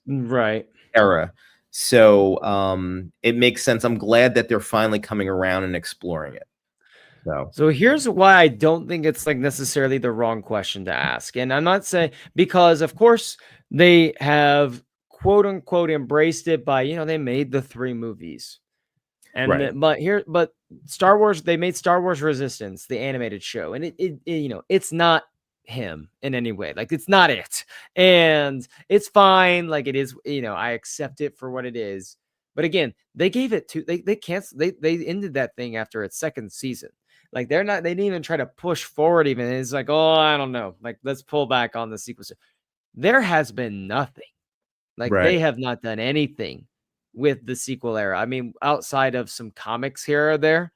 [SPEAKER 2] era. So it makes sense. I'm glad that they're finally coming around and exploring it.
[SPEAKER 1] So here's why I don't think it's like necessarily the wrong question to ask. And I'm not saying, because of course they have quote unquote embraced it by, they made the 3 movies. And but Star Wars, they made Star Wars Resistance, the animated show, and it it's not him in any way. Like, it's not it. And it's fine. Like, it is, I accept it for what it is. But again, they gave it to they canceled they ended that thing after its second season. Like they didn't even try to push forward even. It's like, oh, I don't know. Like let's pull back on the sequel. There has been nothing. Like
[SPEAKER 2] Right.
[SPEAKER 1] they have not done anything with the sequel era. I mean, outside of some comics here or there.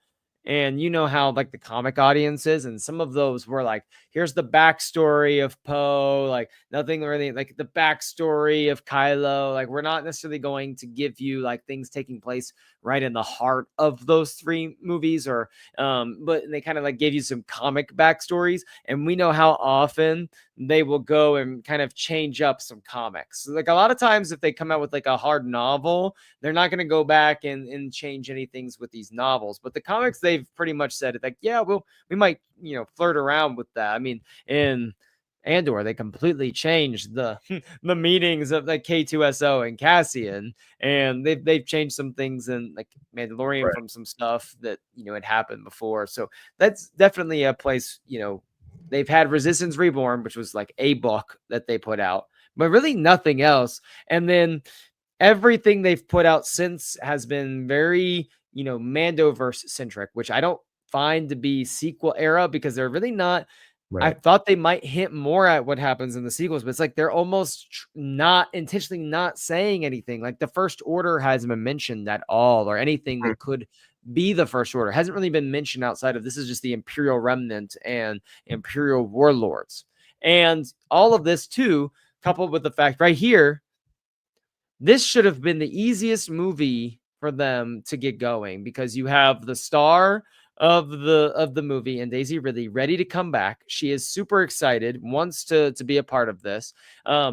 [SPEAKER 1] And you know how like the comic audience is, and some of those were like, here's the backstory of Poe, like nothing really like the backstory of Kylo. Like, we're not necessarily going to give you like things taking place right in the heart of those three movies, or but they kind of like gave you some comic backstories. And we know how often they will go and kind of change up some comics. Like a lot of times, if they come out with like a hard novel, they're not going to go back and change any things with these novels. But the comics, they've pretty much said it like, yeah, well, we might, flirt around with that. I mean, in Andor, they completely changed the the meanings of like K2SO and Cassian, and they've changed some things in like Mandalorian from some stuff that had happened before. So that's definitely a place. They've had Resistance Reborn, which was like a book that they put out, but really nothing else. And then everything they've put out since has been very, Mandoverse centric, which I don't find to be sequel era because they're really not. I
[SPEAKER 2] Right.
[SPEAKER 1] thought they might hint more at what happens in the sequels, but it's like they're almost not intentionally not saying anything. Like the First Order hasn't been mentioned at all, or anything that could be the First Order hasn't really been mentioned outside of this is just the Imperial Remnant and Imperial Warlords. And all of this too, coupled with the fact right here, this should have been the easiest movie for them to get going, because you have the star of the movie and Daisy Ridley ready to come back. She is super excited, wants to be a part of this.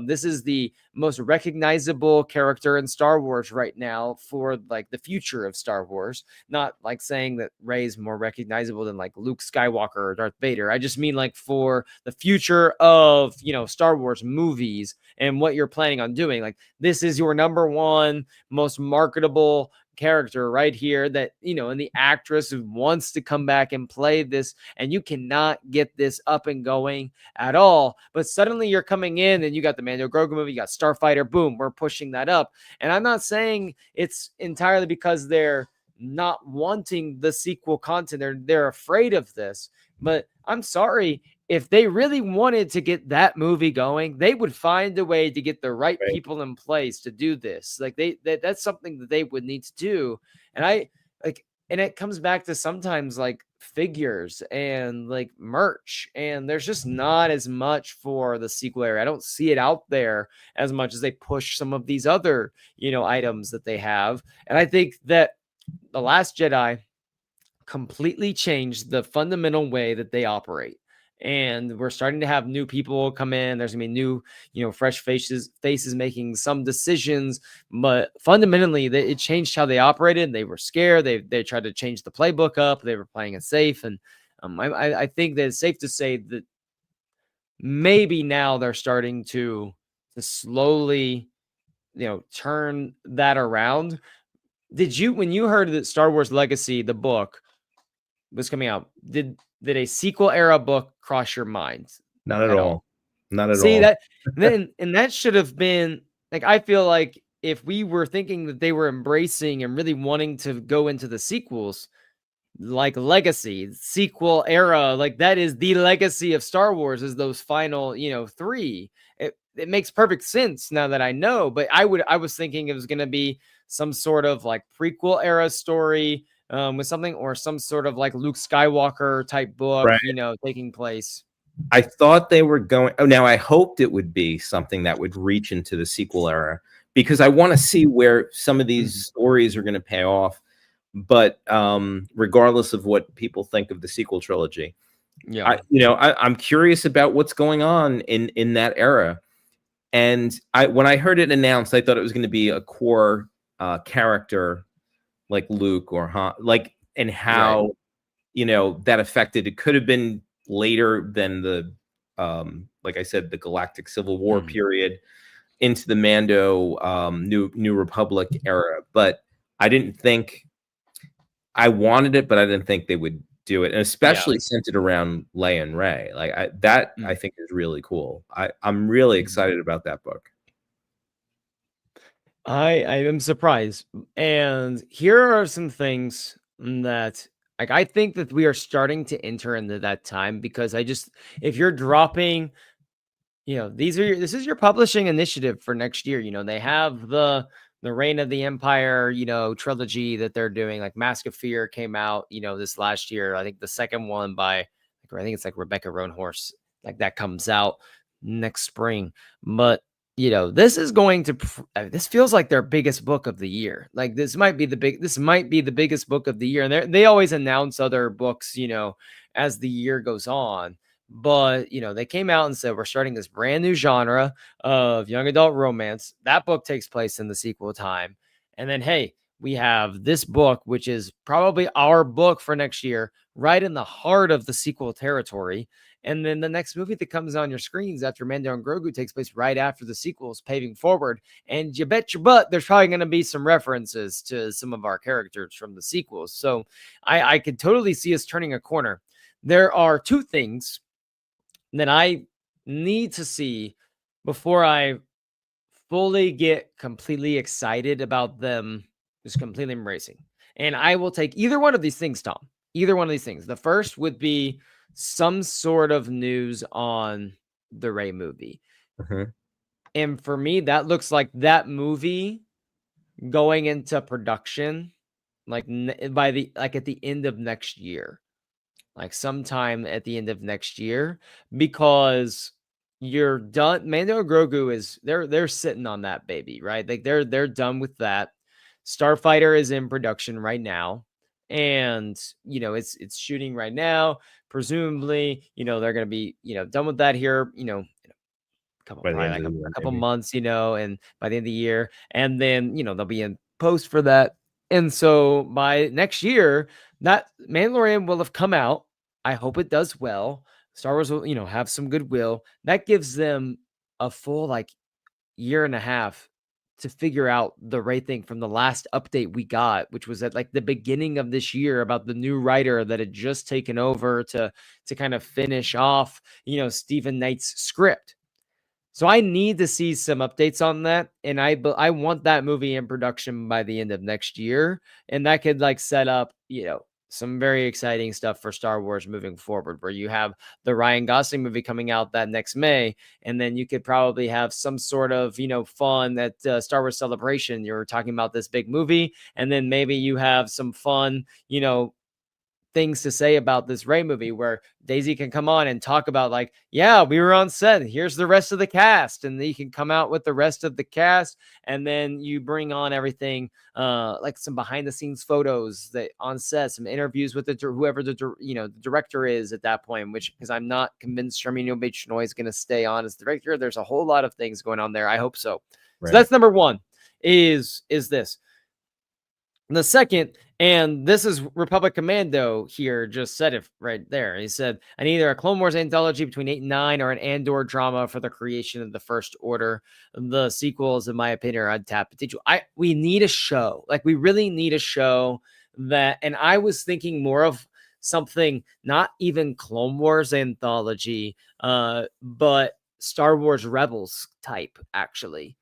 [SPEAKER 1] This is the most recognizable character in Star Wars right now for like the future of Star Wars. Not like saying that Rey's more recognizable than like Luke Skywalker or Darth Vader. I just mean like for the future of, Star Wars movies and what you're planning on doing. Like this is your number one most marketable character right here, that and the actress who wants to come back and play this, and you cannot get this up and going at all. But suddenly you're coming in and you got the Mando Grogu movie, you got Starfighter, boom, we're pushing that up. And I'm not saying it's entirely because they're not wanting the sequel content, they're afraid of this, but I'm sorry, if they really wanted to get that movie going, they would find a way to get the right people in place to do this. Like that's something that they would need to do. And and it comes back to sometimes like figures and like merch, and there's just not as much for the sequel area. I don't see it out there as much as they push some of these other, items that they have. And I think that The Last Jedi completely changed the fundamental way that they operate. And we're starting to have new people come in. There's gonna be new, fresh faces making some decisions, but fundamentally, it changed how they operated. They were scared. They tried to change the playbook up. They were playing it safe, and I think that it's safe to say that maybe now they're starting to slowly, turn that around. Did you, when you heard that Star Wars Legacy, the book, was coming out, did a sequel era book cross your mind?
[SPEAKER 2] Not at all. Not at
[SPEAKER 1] See
[SPEAKER 2] all.
[SPEAKER 1] that then, and that should have been like, I feel like if we were thinking that they were embracing and really wanting to go into the sequels, like Legacy, sequel era, like that is the legacy of Star Wars, is those final, three. It makes perfect sense now that I know, but I was thinking it was going to be some sort of like prequel era story, with something, or some sort of like Luke Skywalker type book,
[SPEAKER 2] Right.
[SPEAKER 1] taking place.
[SPEAKER 2] I thought they were going. Oh, now I hoped it would be something that would reach into the sequel era, because I want to see where some of these stories are going to pay off. But regardless of what people think of the sequel trilogy, I'm curious about what's going on in that era. And when I heard it announced, I thought it was going to be a core character like Luke or Han, like, and how that affected. It could have been later than the like I said, the Galactic Civil War period into the Mando New Republic era. But I didn't think, I wanted it, but I didn't think they would do it, and especially centered around Leia and Rey. Like I think is really cool. I'm really excited about that book.
[SPEAKER 1] I am surprised. And here are some things that like I think that we are starting to enter into that time because if you're dropping, this is your publishing initiative for next year. They have the Reign of the Empire, trilogy that they're doing. Like Mask of Fear came out, this last year. I think the second one by I think it's like Rebecca Roanhorse, like that comes out next spring. But this is going to this feels like their biggest book of the year. Like this might be the biggest book of the year. And they always announce other books, as the year goes on. But they came out and said we're starting this brand new genre of young adult romance. That book takes place in the sequel time. And then hey, we have this book, which is probably our book for next year, right in the heart of the sequel territory. And then the next movie that comes on your screens after Mando and Grogu takes place right after the sequels, paving forward. And you bet your butt there's probably going to be some references to some of our characters from the sequels. So I could totally see us turning a corner. There are two things that I need to see before I fully get completely excited about them just completely embracing. And I will take either one of these things, Tom. Either one of these things. The first would be some sort of news on the Rey movie. And for me, that looks like that movie going into production like at the end of next year. Like sometime at the end of next year, because you're done. Mando and Grogu they're sitting on that baby, right? Like they're done with that. Starfighter is in production right now, and it's shooting right now. Presumably, they're gonna be done with that here, a couple months, and by the end of the year, and then they'll be in post for that. And so by next year, that Mandalorian will have come out. I hope it does well. Star Wars will, have some goodwill. That gives them a full year and a half to figure out the right thing from the last update we got, which was at the beginning of this year about the new writer that had just taken over to kind of finish off, Stephen Knight's script. So I need to see some updates on that, and I want that movie in production by the end of next year, and that could set up some very exciting stuff for Star Wars moving forward, where you have the Ryan Gosling movie coming out that next May, and then you could probably have some sort of fun at Star Wars Celebration. You're talking about this big movie, and then maybe you have some fun things to say about this Rey movie where Daisy can come on and talk about yeah, we were on set. Here's the rest of the cast. And then you can come out with the rest of the cast. And then you bring on everything, like some behind the scenes photos that on set, some interviews with whoever the director is at that point, because I'm not convinced Sherman Chenoy is going to stay on as director. There's a whole lot of things going on there. I hope so. Right. So that's number one is this. And the second, and this is Republic Commando here, just said it right there. He said, I need either a Clone Wars anthology between 8 and 9 or an Andor drama for the creation of the First Order. The sequels, in my opinion, are untapped potential. We need a show. We really need a show that, and I was thinking more of something, not even Clone Wars anthology, but Star Wars Rebels type, actually.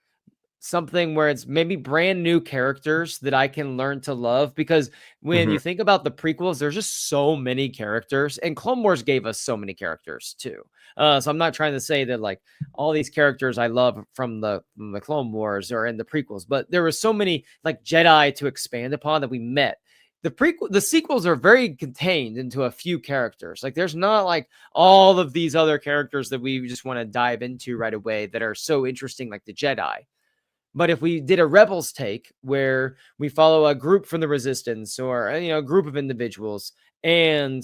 [SPEAKER 1] Something where it's maybe brand new characters that I can learn to love, because when you think about the prequels, there's just so many characters, and Clone Wars gave us so many characters too. So I'm not trying to say that all these characters I love from the Clone Wars are in the prequels, but there were so many Jedi to expand upon that we met. The sequels are very contained into a few characters. There's not all of these other characters that we just want to dive into right away that are so interesting, like the Jedi. But if we did a Rebels take where we follow a group from the Resistance or a group of individuals, and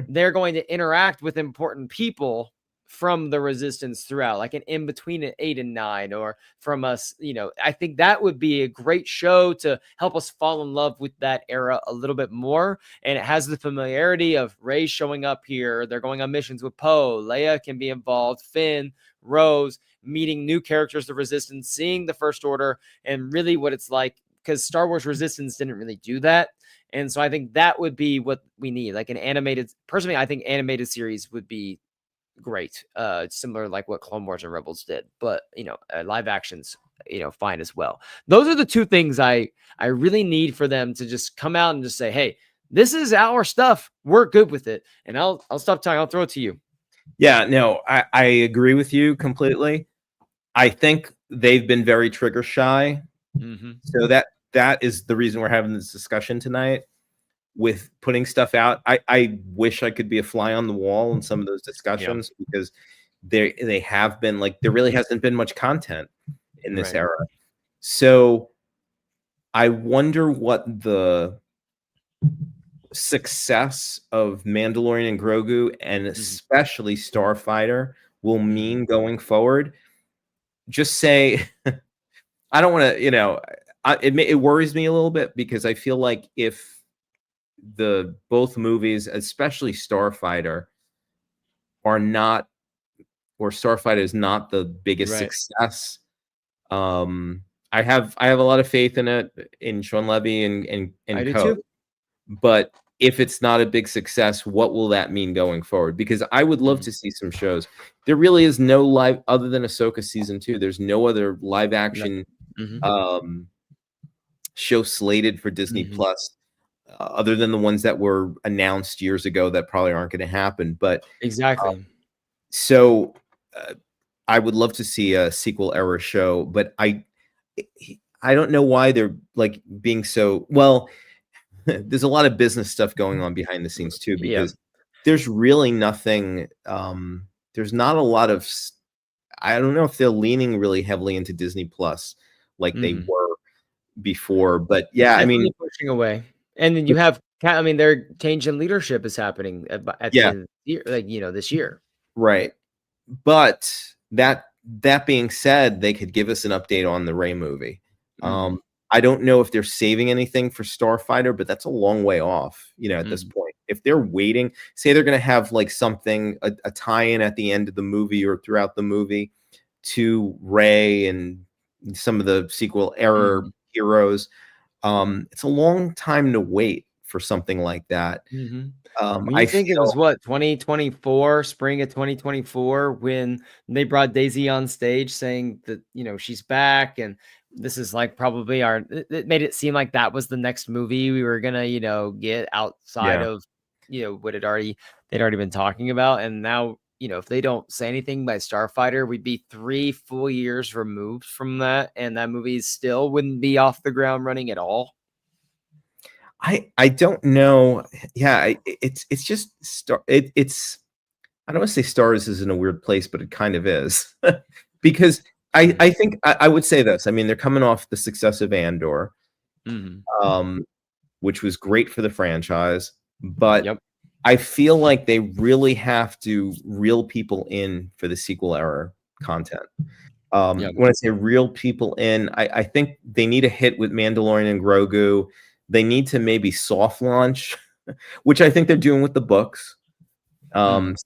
[SPEAKER 1] they're going to interact with important people from the Resistance throughout, an in between at 8 and 9, or from us, I think that would be a great show to help us fall in love with that era a little bit more. And it has the familiarity of Rey showing up here. They're going on missions with Poe. Leia can be involved. Finn, Rose, meeting new characters, the Resistance, seeing the First Order, and really what it's like, because Star Wars Resistance didn't really do that. And so I think that would be what we need, an animated, personally, I think animated series would be great, similar what Clone Wars and Rebels did, but live actions fine as well. Those are the two things I really need for them to just come out and just say, hey, this is our stuff. We're good with it. And I'll stop talking. I'll throw it to you.
[SPEAKER 2] Yeah, no, I agree with you completely. I think they've been very trigger shy. So that is the reason we're having this discussion tonight with putting stuff out. I wish I could be a fly on the wall in some of those discussions because they have been like, there really hasn't been much content in this era. So I wonder what the success of Mandalorian and Grogu and especially Starfighter will mean going forward. Just say, I don't want to, it worries me a little bit because I feel like if both movies, especially Starfighter, are not, or Starfighter is not the biggest success, I have a lot of faith in it, in Sean Levy and
[SPEAKER 1] I
[SPEAKER 2] co.
[SPEAKER 1] do too.
[SPEAKER 2] But if it's not a big success, what will that mean going forward? Because I would love to see some shows. There really is no live, other than Ahsoka season 2. There's no other live action show slated for Disney Plus, other than the ones that were announced years ago that probably aren't going to happen. But so I would love to see a sequel era show, but I don't know why they're like being so well. There's a lot of business stuff going on behind the scenes too, because there's really nothing. There's not a lot of. I don't know if they're leaning really heavily into Disney Plus like they were before, but yeah, I mean,
[SPEAKER 1] pushing away. And then you have, I mean, their change in leadership is happening at the end of the year, like this year,
[SPEAKER 2] right? But that being said, they could give us an update on the Rey movie. I don't know if they're saving anything for Starfighter, but that's a long way off, at this point. If they're waiting, say they're going to have like something, a tie-in at the end of the movie or throughout the movie to Rey and some of the sequel era heroes, it's a long time to wait for something like that.
[SPEAKER 1] I think it was 2024, spring of 2024, when they brought Daisy on stage saying that, she's back and this is like probably it made it seem like that was the next movie we were gonna, get outside of, what they'd already been talking about. And now, if they don't say anything by Starfighter, we'd be 3 full years removed from that. And that movie still wouldn't be off the ground running at all.
[SPEAKER 2] I don't know. Yeah, it's just it's I don't want to say Star Wars is in a weird place, but it kind of is. Because I think I would say this. I mean, they're coming off the success of Andor, which was great for the franchise, but I feel like they really have to reel people in for the sequel era content. When I say reel people in, I think they need a hit with Mandalorian and Grogu. They need to maybe soft launch, which I think they're doing with the books.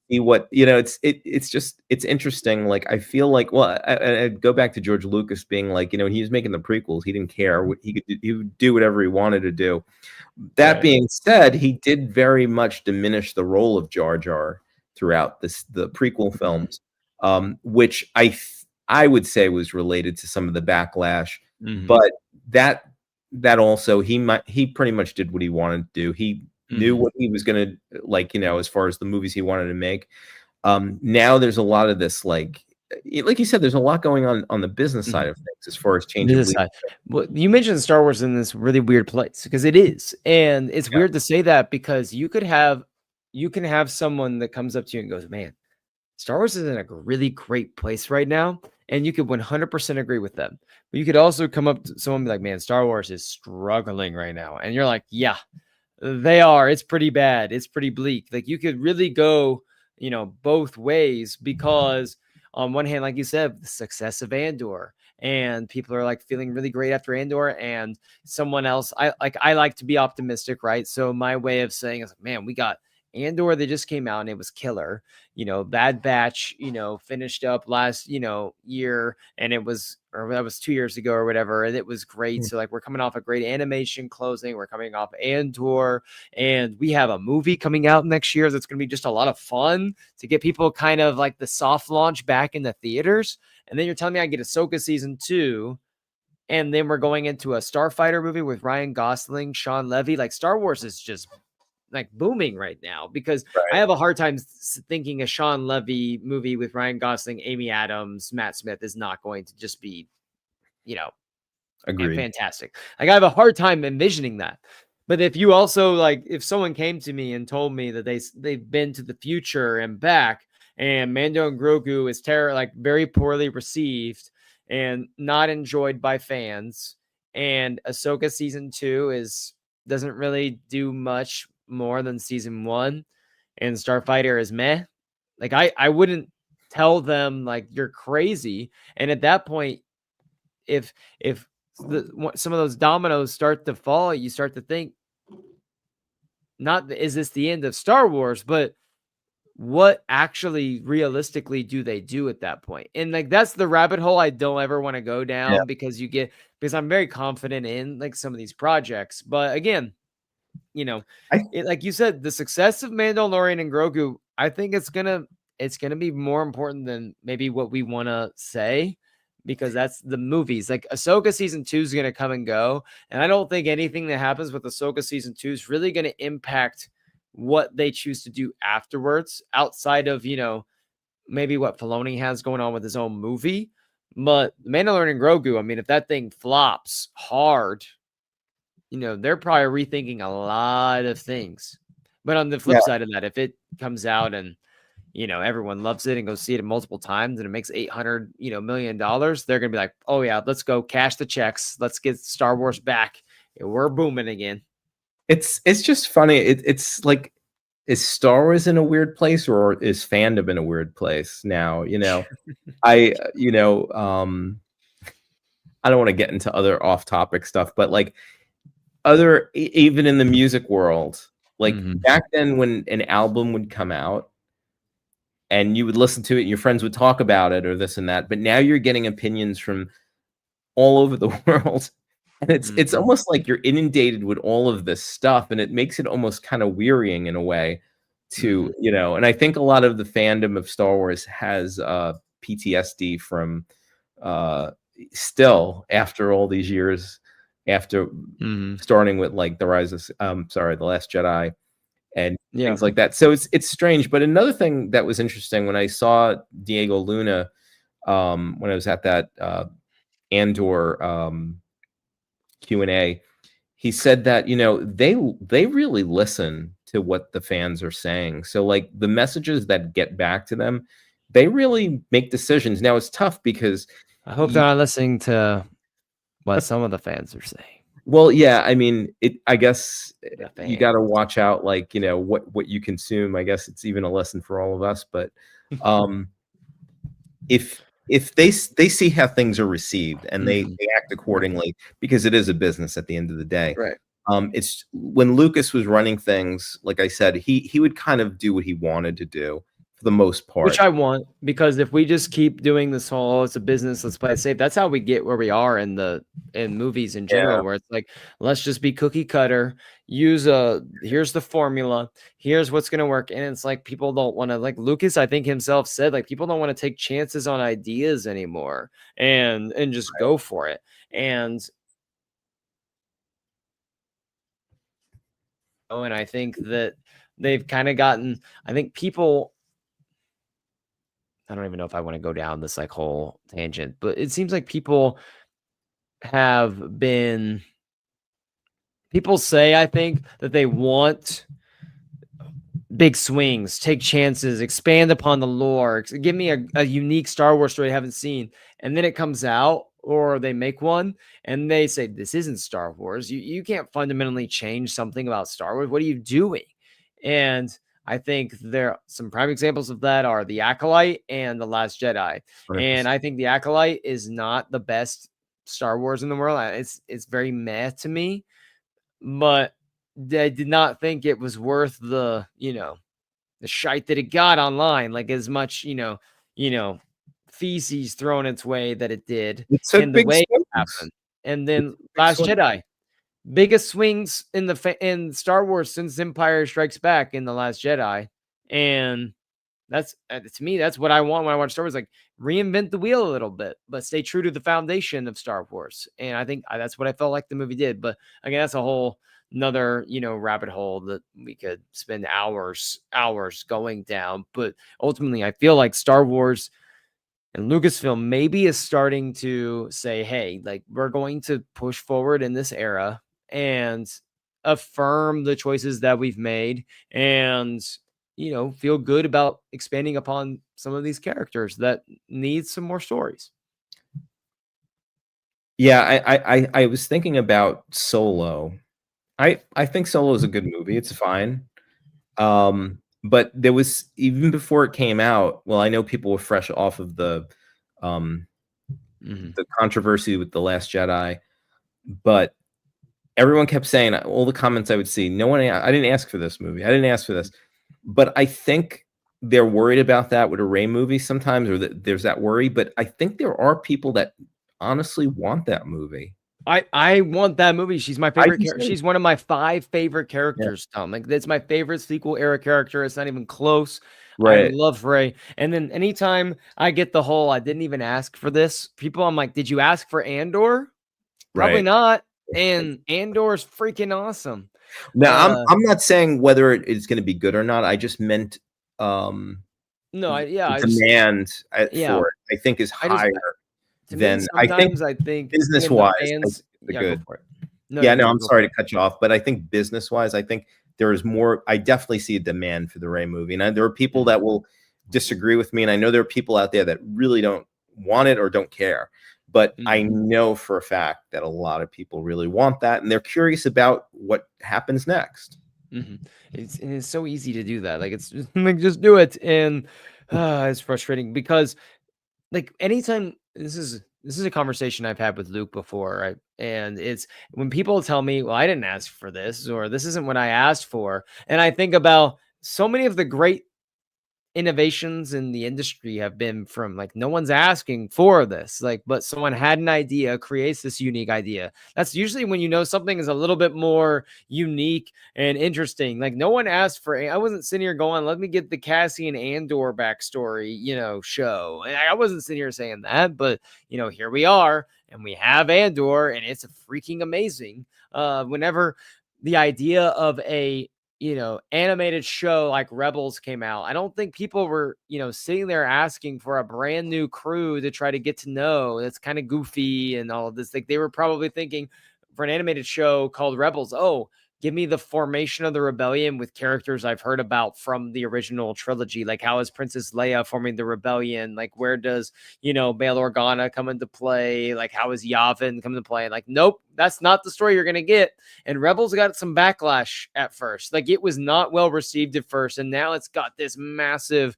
[SPEAKER 2] See what it's interesting. Like I feel like, well, I go back to George Lucas being like, when he was making the prequels, he didn't care what he would do whatever he wanted to do. That being said, he did very much diminish the role of Jar Jar throughout the prequel films, which I would say was related to some of the backlash, but that also he pretty much did what he wanted to do. He knew what he was going to as far as the movies he wanted to make. Now there's a lot of this, like you said, there's a lot going on the business side of things as far as changing.
[SPEAKER 1] Well, you mentioned Star Wars in this really weird place because it is, and it's weird to say that because you can have someone that comes up to you and goes, "Man, Star Wars is in a really great place right now," and you could 100% agree with them. But you could also come up to someone and be like, "Man, Star Wars is struggling right now," and you're like, "Yeah, they are. It's pretty bad. It's pretty bleak." Like you could really go, both ways because on one hand, like you said, the success of Andor and people are like feeling really great after Andor, and someone else, I like to be optimistic, right? So my way of saying is, man, we got Andor that just came out and it was killer. Bad Batch, finished up last, year, and that was 2 years ago or whatever, and it was great. So like we're coming off a great animation closing, we're coming off Andor, and we have a movie coming out next year that's going to be just a lot of fun to get people kind of like the soft launch back in the theaters. And then you're telling me I get Ahsoka season 2 and then we're going into a Starfighter movie with Ryan Gosling, Sean Levy. Like Star Wars is just like booming right now because I have a hard time thinking a Sean Levy movie with Ryan Gosling, Amy Adams, Matt Smith is not going to just be,
[SPEAKER 2] Agreed.
[SPEAKER 1] fantastic. Like I have a hard time envisioning that. But if you also like, if someone came to me and told me that they've been to the future and back, and Mando and Grogu is very poorly received and not enjoyed by fans, and Ahsoka season 2 doesn't really do much more than season 1, and Starfighter is meh. Like I wouldn't tell them like you're crazy. And at that point, if some of those dominoes start to fall, you start to think, not is this the end of Star Wars, but what actually realistically do they do at that point? And like that's the rabbit hole I don't ever want to go down because I'm very confident in like some of these projects. But again, like you said, the success of Mandalorian and Grogu, I think it's gonna be more important than maybe what we want to say, because that's the movies. Like Ahsoka season 2 is gonna come and go, and I don't think anything that happens with Ahsoka season 2 is really gonna impact what they choose to do afterwards, outside of maybe what Filoni has going on with his own movie. But Mandalorian and Grogu, I mean, if that thing flops hard, they're probably rethinking a lot of things. But on the flip side of that, if it comes out and, everyone loves it and goes see it multiple times and it makes $800 million, they're going to be like, oh yeah, let's go cash the checks. Let's get Star Wars back. We're booming again.
[SPEAKER 2] It's just funny. It's like, is Star Wars in a weird place, or is fandom in a weird place now? I don't want to get into other off-topic stuff, but like even in the music world, like back then when an album would come out and you would listen to it and your friends would talk about it or this and that, but now you're getting opinions from all over the world, and it's almost like you're inundated with all of this stuff, and it makes it almost kind of wearying in a way to and I think a lot of the fandom of Star Wars has PTSD from still after all these years, after starting with like the The Last Jedi and things like that. So it's strange. But another thing that was interesting when I saw Diego Luna when I was at that Andor Q&A, he said that they really listen to what the fans are saying. So like the messages that get back to them, they really make decisions. Now it's tough because
[SPEAKER 1] I hope they're not listening to what some of the fans are saying.
[SPEAKER 2] Well, yeah, I mean, I guess you got to watch out, like, what you consume. I guess it's even a lesson for all of us. But if they see how things are received and they act accordingly, because it is a business at the end of the day.
[SPEAKER 1] Right.
[SPEAKER 2] It's when Lucas was running things, like I said, he would kind of do what he wanted to do for the most part.
[SPEAKER 1] Which I want, because if we just keep doing this whole, it's a business, let's play it safe, that's how we get where we are in movies in general, where it's like, let's just be cookie cutter, here's the formula, here's what's going to work. And it's like, people don't want to, like Lucas, I think himself said, like, people don't want to take chances on ideas anymore and just go for it. And I think that they've kind of gotten, I think people, I don't even know if I want to go down this like whole tangent, but it seems like people say, I think, that they want big swings, take chances, expand upon the lore, give me a unique Star Wars story I haven't seen. And then it comes out, or they make one and they say, this isn't Star Wars. You can't fundamentally change something about Star Wars. What are you doing? And I think there are some prime examples of that are The Acolyte and The Last Jedi. 100%. And I think The Acolyte is not the best Star Wars in the world. It's very meh to me, but I did not think it was worth the shite that it got online, like as much, feces thrown its way that it did.
[SPEAKER 2] It's a big
[SPEAKER 1] way it happened. And then Last Jedi. Biggest swings in Star Wars since Empire Strikes Back in The Last Jedi. And That's to me, that's what I want when I watch Star Wars. Like, reinvent the wheel a little bit, but stay true to the foundation of Star Wars. And I think that's what I felt like the movie did. But again, that's a whole another rabbit hole that we could spend hours going down. But ultimately, I feel like Star Wars and Lucasfilm maybe is starting to say, hey, like, we're going to push forward in this era and affirm the choices that we've made, and feel good about expanding upon some of these characters that need some more stories.
[SPEAKER 2] Yeah, I was thinking about Solo. I think Solo is a good movie. It's fine. But there was, even before it came out, well, I know people were fresh off of the controversy with The Last Jedi, but everyone kept saying, all the comments I would see, I didn't ask for this movie. I didn't ask for this. But I think they're worried about that with a Rey movie sometimes, or there's that worry. But I think there are people that honestly want that movie.
[SPEAKER 1] I want that movie. She's my favorite character. She's one of my 5 favorite characters, Tom. Like, that's my favorite sequel era character. It's not even close. Right. I love Rey. And then anytime I get the whole, I didn't even ask for this, people, I'm like, did you ask for Andor? Probably not. And Andor's freaking awesome.
[SPEAKER 2] Now, I'm not saying whether it's going to be good or not. I just meant
[SPEAKER 1] demand for
[SPEAKER 2] it, I think, is higher than I think business-wise. Good. I'm sorry to cut you off, but I think business-wise, I think there is more. I definitely see a demand for the Rey movie, and there are people that will disagree with me, and I know there are people out there that really don't want it or don't care. But I know for a fact that a lot of people really want that, and they're curious about what happens next.
[SPEAKER 1] It's so easy to do that. Like, it's just, like, just do it, and it's frustrating because, like, anytime this is a conversation I've had with Luke before, right? And it's when people tell me, "Well, I didn't ask for this," or "This isn't what I asked for," and I think about so many of the great innovations in the industry have been from, like, no one's asking for this, like, but someone had an idea, creates this unique idea. That's usually when something is a little bit more unique and interesting. Like, no one asked for I wasn't sitting here going, let me get the Cassian Andor backstory, show. And I wasn't sitting here saying that, but here we are, and we have Andor, and it's freaking amazing. Whenever the idea of a animated show like Rebels came out, I don't think people were, sitting there asking for a brand new crew to try to get to know. That's kind of goofy and all of this. Like, they were probably thinking for an animated show called Rebels, oh, give me the formation of the rebellion with characters I've heard about from the original trilogy. Like, how is Princess Leia forming the rebellion? Like, where does, Bail Organa come into play? Like, how is Yavin come into play? Like, nope, that's not the story you're going to get. And Rebels got some backlash at first. Like, it was not well received at first. And now it's got this massive,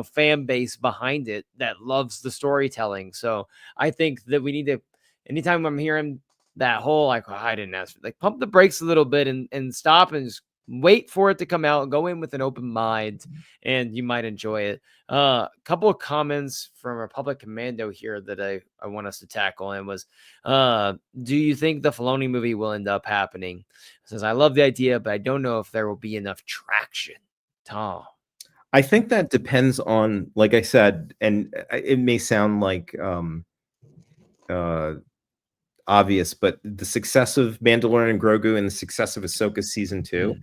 [SPEAKER 1] fan base behind it that loves the storytelling. So I think that we need to, anytime I'm hearing that whole, like, oh, I didn't ask for, like, pump the brakes a little bit and stop and just wait for it to come out. Go in with an open mind, and you might enjoy it. A couple of comments from Republic Commando here that I want us to tackle, and was, do you think the Filoni movie will end up happening? It says, I love the idea, but I don't know if there will be enough traction. Tom?
[SPEAKER 2] I think that depends on, like I said, and it may sound like obvious, but the success of Mandalorian and Grogu and the success of Ahsoka season 2,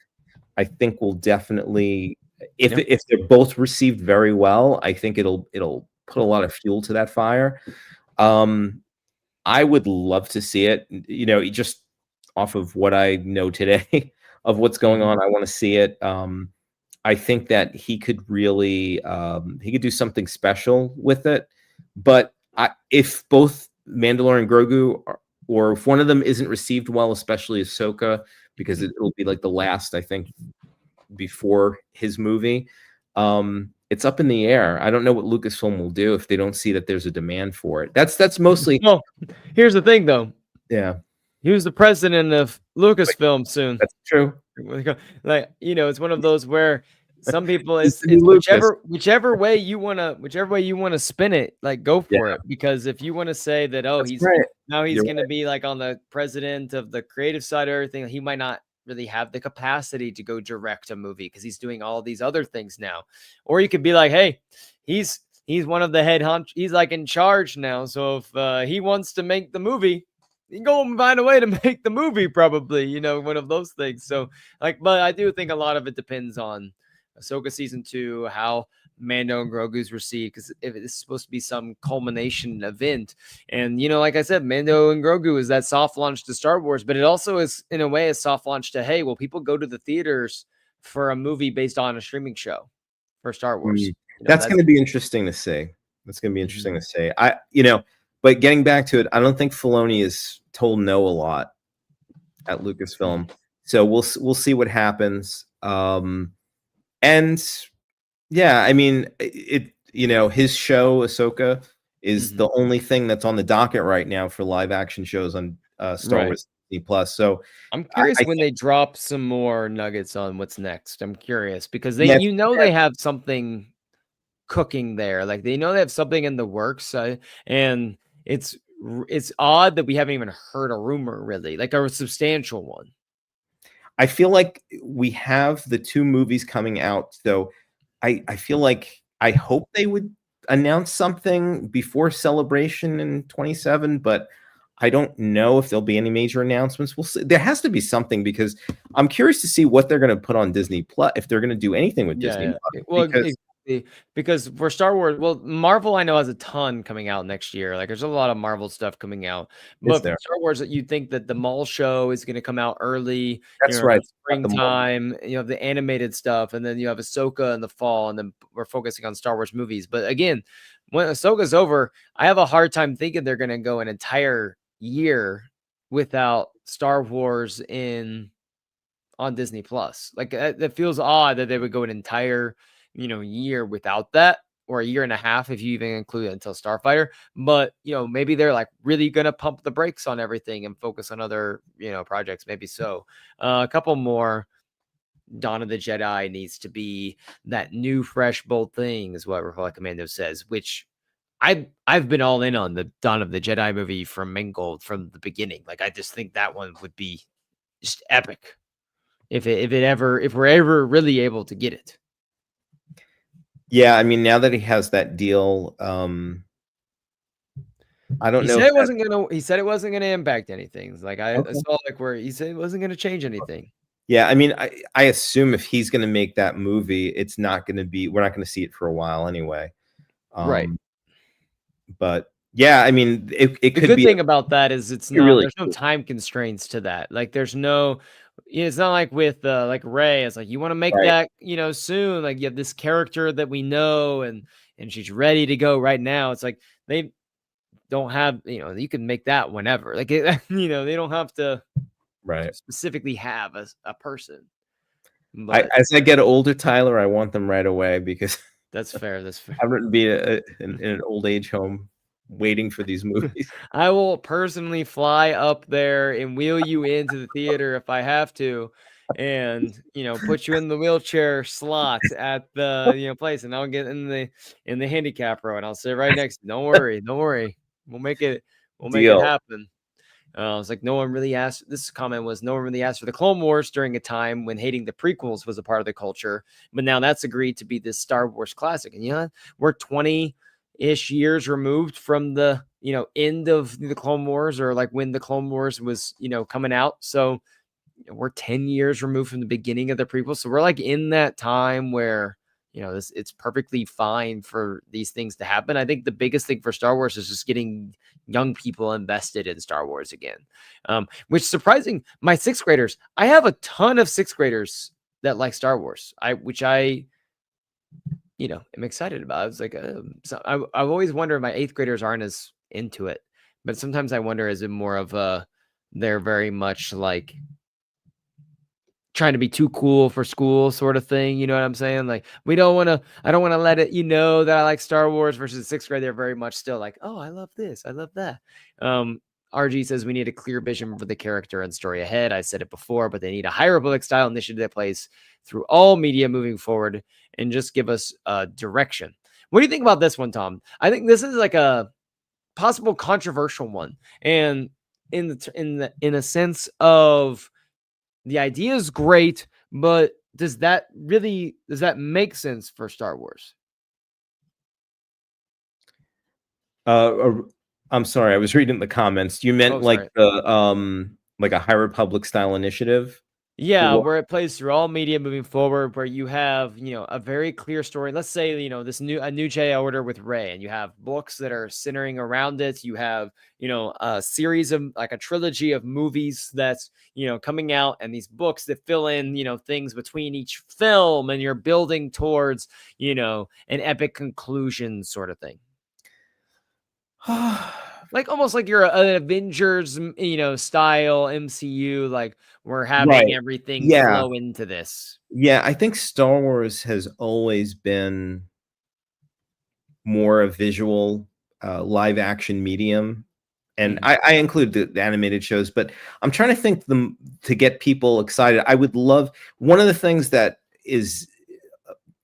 [SPEAKER 2] I think will definitely, if they're both received very well, I think it'll put a lot of fuel to that fire. I would love to see it, just off of what I know today of what's going on. I want to see it. I think that he could really, he could do something special with it. But if both Mandalorian and Grogu or if one of them isn't received well, especially Ahsoka, because it'll be like the last, I think, before his movie, it's up in the air. I don't know what Lucasfilm will do if they don't see that there's a demand for it. That's mostly.
[SPEAKER 1] Well, here's the thing, though.
[SPEAKER 2] Yeah,
[SPEAKER 1] he was the president of Lucasfilm soon.
[SPEAKER 2] That's true.
[SPEAKER 1] Like, it's one of those where some people it's whichever way you want to spin it, like, go for it. Because if you want to say that, oh, he's going to be like on the president of the creative side or everything, he might not really have the capacity to go direct a movie because he's doing all these other things now. Or you could be like, hey, he's one of the head hunch. He's like in charge now. So if he wants to make the movie, he can go and find a way to make the movie, probably, you know, one of those things. So like, but I do think a lot of it depends on Ahsoka season 2, how Mando and Grogu's received, because if it's supposed to be some culmination event, and you know, like I said, Mando and Grogu is that soft launch to Star Wars, but it also is in a way a soft launch to, hey, well, people go to the theaters for a movie based on a streaming show for Star Wars. You know,
[SPEAKER 2] that's going to be interesting to see. That's going to be interesting to see. But getting back to it, I don't think Filoni is told no a lot at Lucasfilm, so we'll see what happens. And yeah, I mean, his show Ahsoka is the only thing that's on the docket right now for live action shows on Star Wars Disney Plus. So
[SPEAKER 1] I'm curious when they drop some more nuggets on what's next. I'm curious because they have something cooking there. Like they know they have something in the works, and it's odd that we haven't even heard a rumor really, like a substantial one.
[SPEAKER 2] I feel like we have the 2 movies coming out, so I feel like I hope they would announce something before Celebration in 27, but I don't know if there'll be any major announcements. We'll see. There has to be something because I'm curious to see what they're going to put on Disney Plus, if they're going to do anything with Disney Plus.
[SPEAKER 1] Well, because for Star Wars, well, Marvel I know has a ton coming out next year. Like there's a lot of Marvel stuff coming out, but for Star Wars, you think that the mall show is going to come out early.
[SPEAKER 2] That's right,
[SPEAKER 1] springtime. You have the animated stuff, and then you have Ahsoka in the fall, and then we're focusing on Star Wars movies. But again, when Ahsoka's over, I have a hard time thinking they're going to go an entire year without Star Wars on Disney Plus. Like that feels odd that they would go an entire year without that, or a year and a half if you even include it until Starfighter. But maybe they're like really gonna pump the brakes on everything and focus on other projects. Maybe so. A couple more. Dawn of the Jedi needs to be that new, fresh, bold thing, is what Republic Commando says. Which I've been all in on the Dawn of the Jedi movie from Mangold from the beginning. Like I just think that one would be just epic if we're ever really able to get it.
[SPEAKER 2] Yeah, I mean, now that he has that deal, I don't know.
[SPEAKER 1] He said it wasn't gonna impact anything. Like I saw where he said it wasn't gonna change anything.
[SPEAKER 2] Yeah, I mean, I assume if he's gonna make that movie, it's not gonna be. We're not gonna see it for a while anyway.
[SPEAKER 1] Right.
[SPEAKER 2] But yeah, I mean, it could be.
[SPEAKER 1] The good thing about that is there's no time constraints to that. Like there's no. It's not like with like Rey. It's like you want to make that soon. Like you have this character that we know, and she's ready to go right now. It's like they don't have you can make that whenever. Like they don't have to specifically have a person. But
[SPEAKER 2] as I get older, Tyler, I want them right away because
[SPEAKER 1] that's fair. That's fair.
[SPEAKER 2] I wouldn't be in an old age home waiting for these movies.
[SPEAKER 1] I will personally fly up there and wheel you into the theater if I have to, and put you in the wheelchair slot at the place, and I'll get in the handicap row, and I'll sit right next to you. Don't worry. We'll make it happen. It's like no one really asked. This comment was no one really asked for the Clone Wars during a time when hating the prequels was a part of the culture, but now that's agreed to be this Star Wars classic, and we're 20-ish years removed from the end of the Clone Wars, or like when the Clone Wars was coming out. So we're 10 years removed from the beginning of the prequel. So we're like in that time where it's perfectly fine for these things to happen. I think the biggest thing for Star Wars is just getting young people invested in Star Wars again, which surprising. My 6th graders, I have a ton of 6th graders that like Star Wars, which I am excited about. It's like I've always wondered my 8th graders aren't as into it, but sometimes I wonder, is it more of they're very much like trying to be too cool for school sort of thing. You know what I'm saying? Like I don't want to let it, that I like Star Wars, versus 6th grade. They're very much still like, oh, I love this. I love that. RG says we need a clear vision for the character and story ahead. I said it before, but they need a High Republic style initiative that plays through all media moving forward and just give us a direction. What do you think about this one, Tom? I think this is like a possible controversial one, and in a sense of the idea is great, but does that make sense for Star Wars?
[SPEAKER 2] I'm sorry, I was reading the comments. You meant
[SPEAKER 1] Oh, sorry.
[SPEAKER 2] like a High Republic style initiative?
[SPEAKER 1] Yeah,
[SPEAKER 2] Or
[SPEAKER 1] where it plays through all media moving forward, where you have, a very clear story. Let's say, this new Jedi Order with Rey, and you have books that are centering around it. You have, a series of like a trilogy of movies that's, coming out, and these books that fill in, things between each film, and you're building towards, an epic conclusion sort of thing. Like almost like you're an Avengers, style MCU, like we're having
[SPEAKER 2] right.
[SPEAKER 1] everything
[SPEAKER 2] Yeah.
[SPEAKER 1] flow into this.
[SPEAKER 2] Yeah, I think Star Wars has always been more a visual, live action medium. And
[SPEAKER 1] Mhm.
[SPEAKER 2] I include the animated shows, but I'm trying to think them to get people excited. I would love one of the things that is,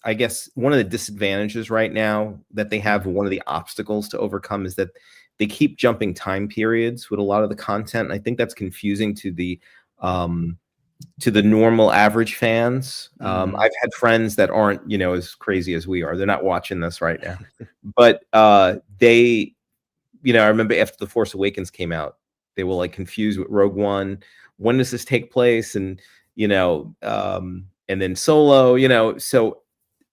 [SPEAKER 2] I guess, one of the disadvantages right now that they have,
[SPEAKER 1] Mhm.
[SPEAKER 2] one of the obstacles to overcome is that they keep jumping time periods with a lot of the content. And I think that's confusing um, to the normal average fans.
[SPEAKER 1] Mhm.
[SPEAKER 2] I've had friends that aren't, as crazy as we are. They're not watching this right now, but they, I remember after The Force Awakens came out, they were like confused with Rogue One. When does this take place? And then Solo, so,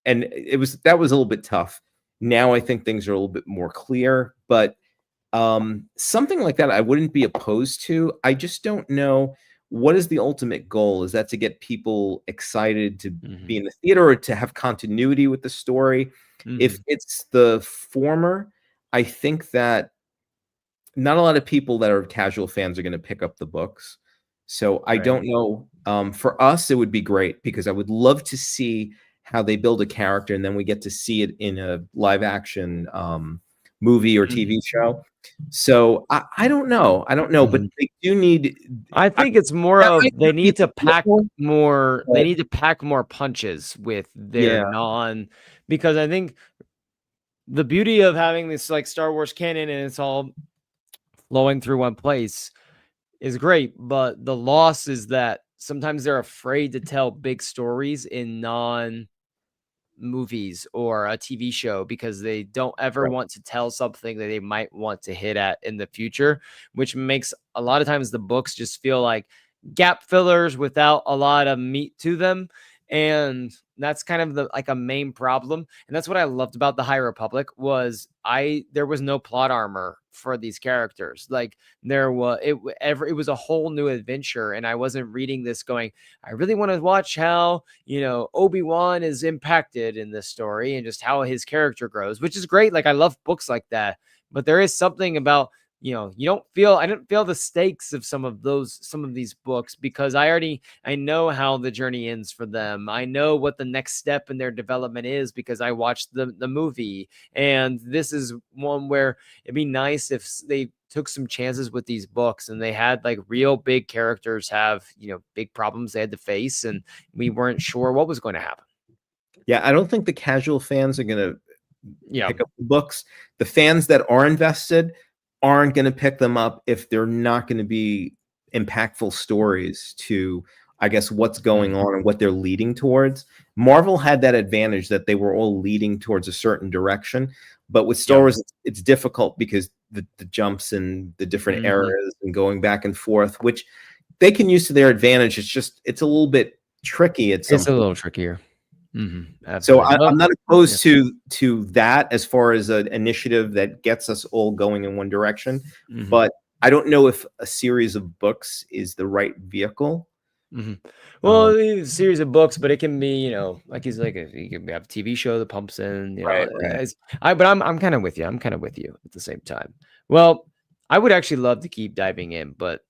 [SPEAKER 2] and that was a little bit tough. Now I think things are a little bit more clear, but something like that I wouldn't be opposed to. I just don't know, what is the ultimate goal? Is that to get people excited to be
[SPEAKER 1] Mhm.
[SPEAKER 2] in the theater, or to have continuity with the story? If
[SPEAKER 1] Mhm.
[SPEAKER 2] it's the former, I think that not a lot of people that are casual fans are going to pick up the books. So I
[SPEAKER 1] Right.
[SPEAKER 2] don't know. For us, it would be great because I would love to see how they build a character, and then we get to see it in a live action movie or
[SPEAKER 1] Mhm.
[SPEAKER 2] TV show. So I don't know. I don't know, but
[SPEAKER 1] Mhm.
[SPEAKER 2] they do need.
[SPEAKER 1] I
[SPEAKER 2] I,
[SPEAKER 1] think it's more
[SPEAKER 2] that
[SPEAKER 1] of
[SPEAKER 2] might not be the
[SPEAKER 1] they
[SPEAKER 2] but
[SPEAKER 1] need to pack more punches with their
[SPEAKER 2] yeah,
[SPEAKER 1] because I think the beauty of having this like Star Wars canon and it's all flowing through one place is great, but the loss is that sometimes they're afraid to tell big stories in non movies or a TV show because they don't ever
[SPEAKER 2] right,
[SPEAKER 1] want to tell something that they might want to hit at in the future, which makes a lot of times the books just feel like gap fillers without a lot of meat to them. And that's kind of the like a main problem. And that's what I loved about the High Republic was there was no plot armor for these characters. Like it was a whole new adventure. And I wasn't reading this going, I really want to watch how, Obi-Wan is impacted in this story and just how his character grows, which is great. Like I love books like that, but there is something about, I didn't feel the stakes of some of these books because I know how the journey ends for them. I know what the next step in their development is because I watched the movie. And this is one where it'd be nice if they took some chances with these books and they had like real big characters have, big problems they had to face and we weren't sure what was going to happen.
[SPEAKER 2] yeah. I don't think the casual fans are going to
[SPEAKER 1] Yeah.
[SPEAKER 2] pick up the books. The fans that are invested aren't going to pick them up if they're not going to be impactful stories to, I guess, what's going
[SPEAKER 1] Mhm.
[SPEAKER 2] on and what they're leading towards. Marvel had that advantage that they were all leading towards a certain direction. But with Star
[SPEAKER 1] Yeah.
[SPEAKER 2] Wars, it's difficult because the jumps and the different
[SPEAKER 1] Mhm.
[SPEAKER 2] eras and going back and forth, which they can use to their advantage. It's a little bit tricky at some
[SPEAKER 1] It's a
[SPEAKER 2] point.
[SPEAKER 1] little trickier.
[SPEAKER 2] So
[SPEAKER 1] Absolutely. Well,
[SPEAKER 2] I'm not
[SPEAKER 1] yeah.
[SPEAKER 2] opposed to that as far as an initiative that gets us all going in one direction,
[SPEAKER 1] Mhm.
[SPEAKER 2] but I don't know if a series of books is the right vehicle.
[SPEAKER 1] Mhm. Well,
[SPEAKER 2] Um,
[SPEAKER 1] it's a series of books, but it can be, like he's like you can have a TV show that pumps in,
[SPEAKER 2] right, right.
[SPEAKER 1] but I'm kind of with you. I'm kind of with you at the same time. Well, I would actually love to keep diving in, but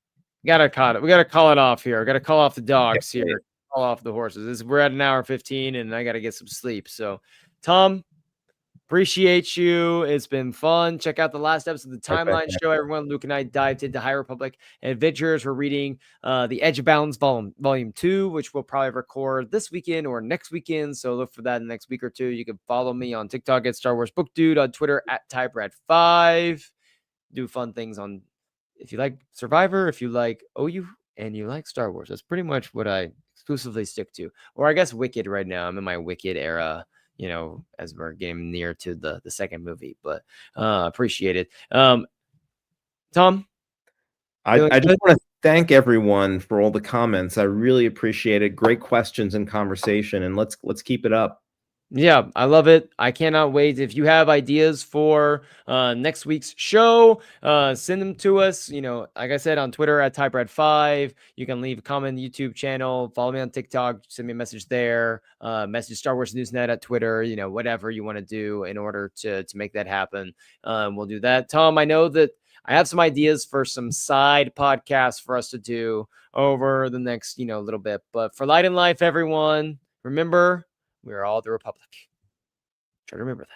[SPEAKER 1] we gotta call it off here. I gotta call off the
[SPEAKER 2] Yeah,
[SPEAKER 1] dogs
[SPEAKER 2] right.
[SPEAKER 1] here, call off the horses. We're at an hour 15 and I gotta get some sleep. So Tom, appreciate you. It's been fun. Check out the last episode of the
[SPEAKER 2] Okay.
[SPEAKER 1] Timeline Show. Everyone, Luke and I dived into High Republic Adventures. We're reading The Edge of Bounds Volume 2, which we'll probably record this weekend or next weekend. So look for that in the next week or two. You can follow me on TikTok at Star Wars Book Dude, on Twitter at TyBrad5. Do fun things on if you like Survivor, if you like and you like Star Wars. That's pretty much what I exclusively stick to. Or I guess Wicked right now. I'm in my Wicked era, as we're getting near to the second movie, but appreciate it. Tom,
[SPEAKER 2] I just want to thank everyone for all the comments. I really appreciate it. Great questions and conversation, and let's keep it up.
[SPEAKER 1] Yeah, I love it. I cannot wait. If you have ideas for next week's show, send them to us. Like I said, on Twitter at TypeRed5. You can leave a comment on the YouTube channel. Follow me on TikTok. Send me a message there. Message Star Wars Newsnet at Twitter. Whatever you want to do in order to make that happen. We'll do that. Tom, I know that I have some ideas for some side podcasts for us to do over the next, little bit. But for Light and Life, everyone, remember, we are all the Republic. Try to remember that.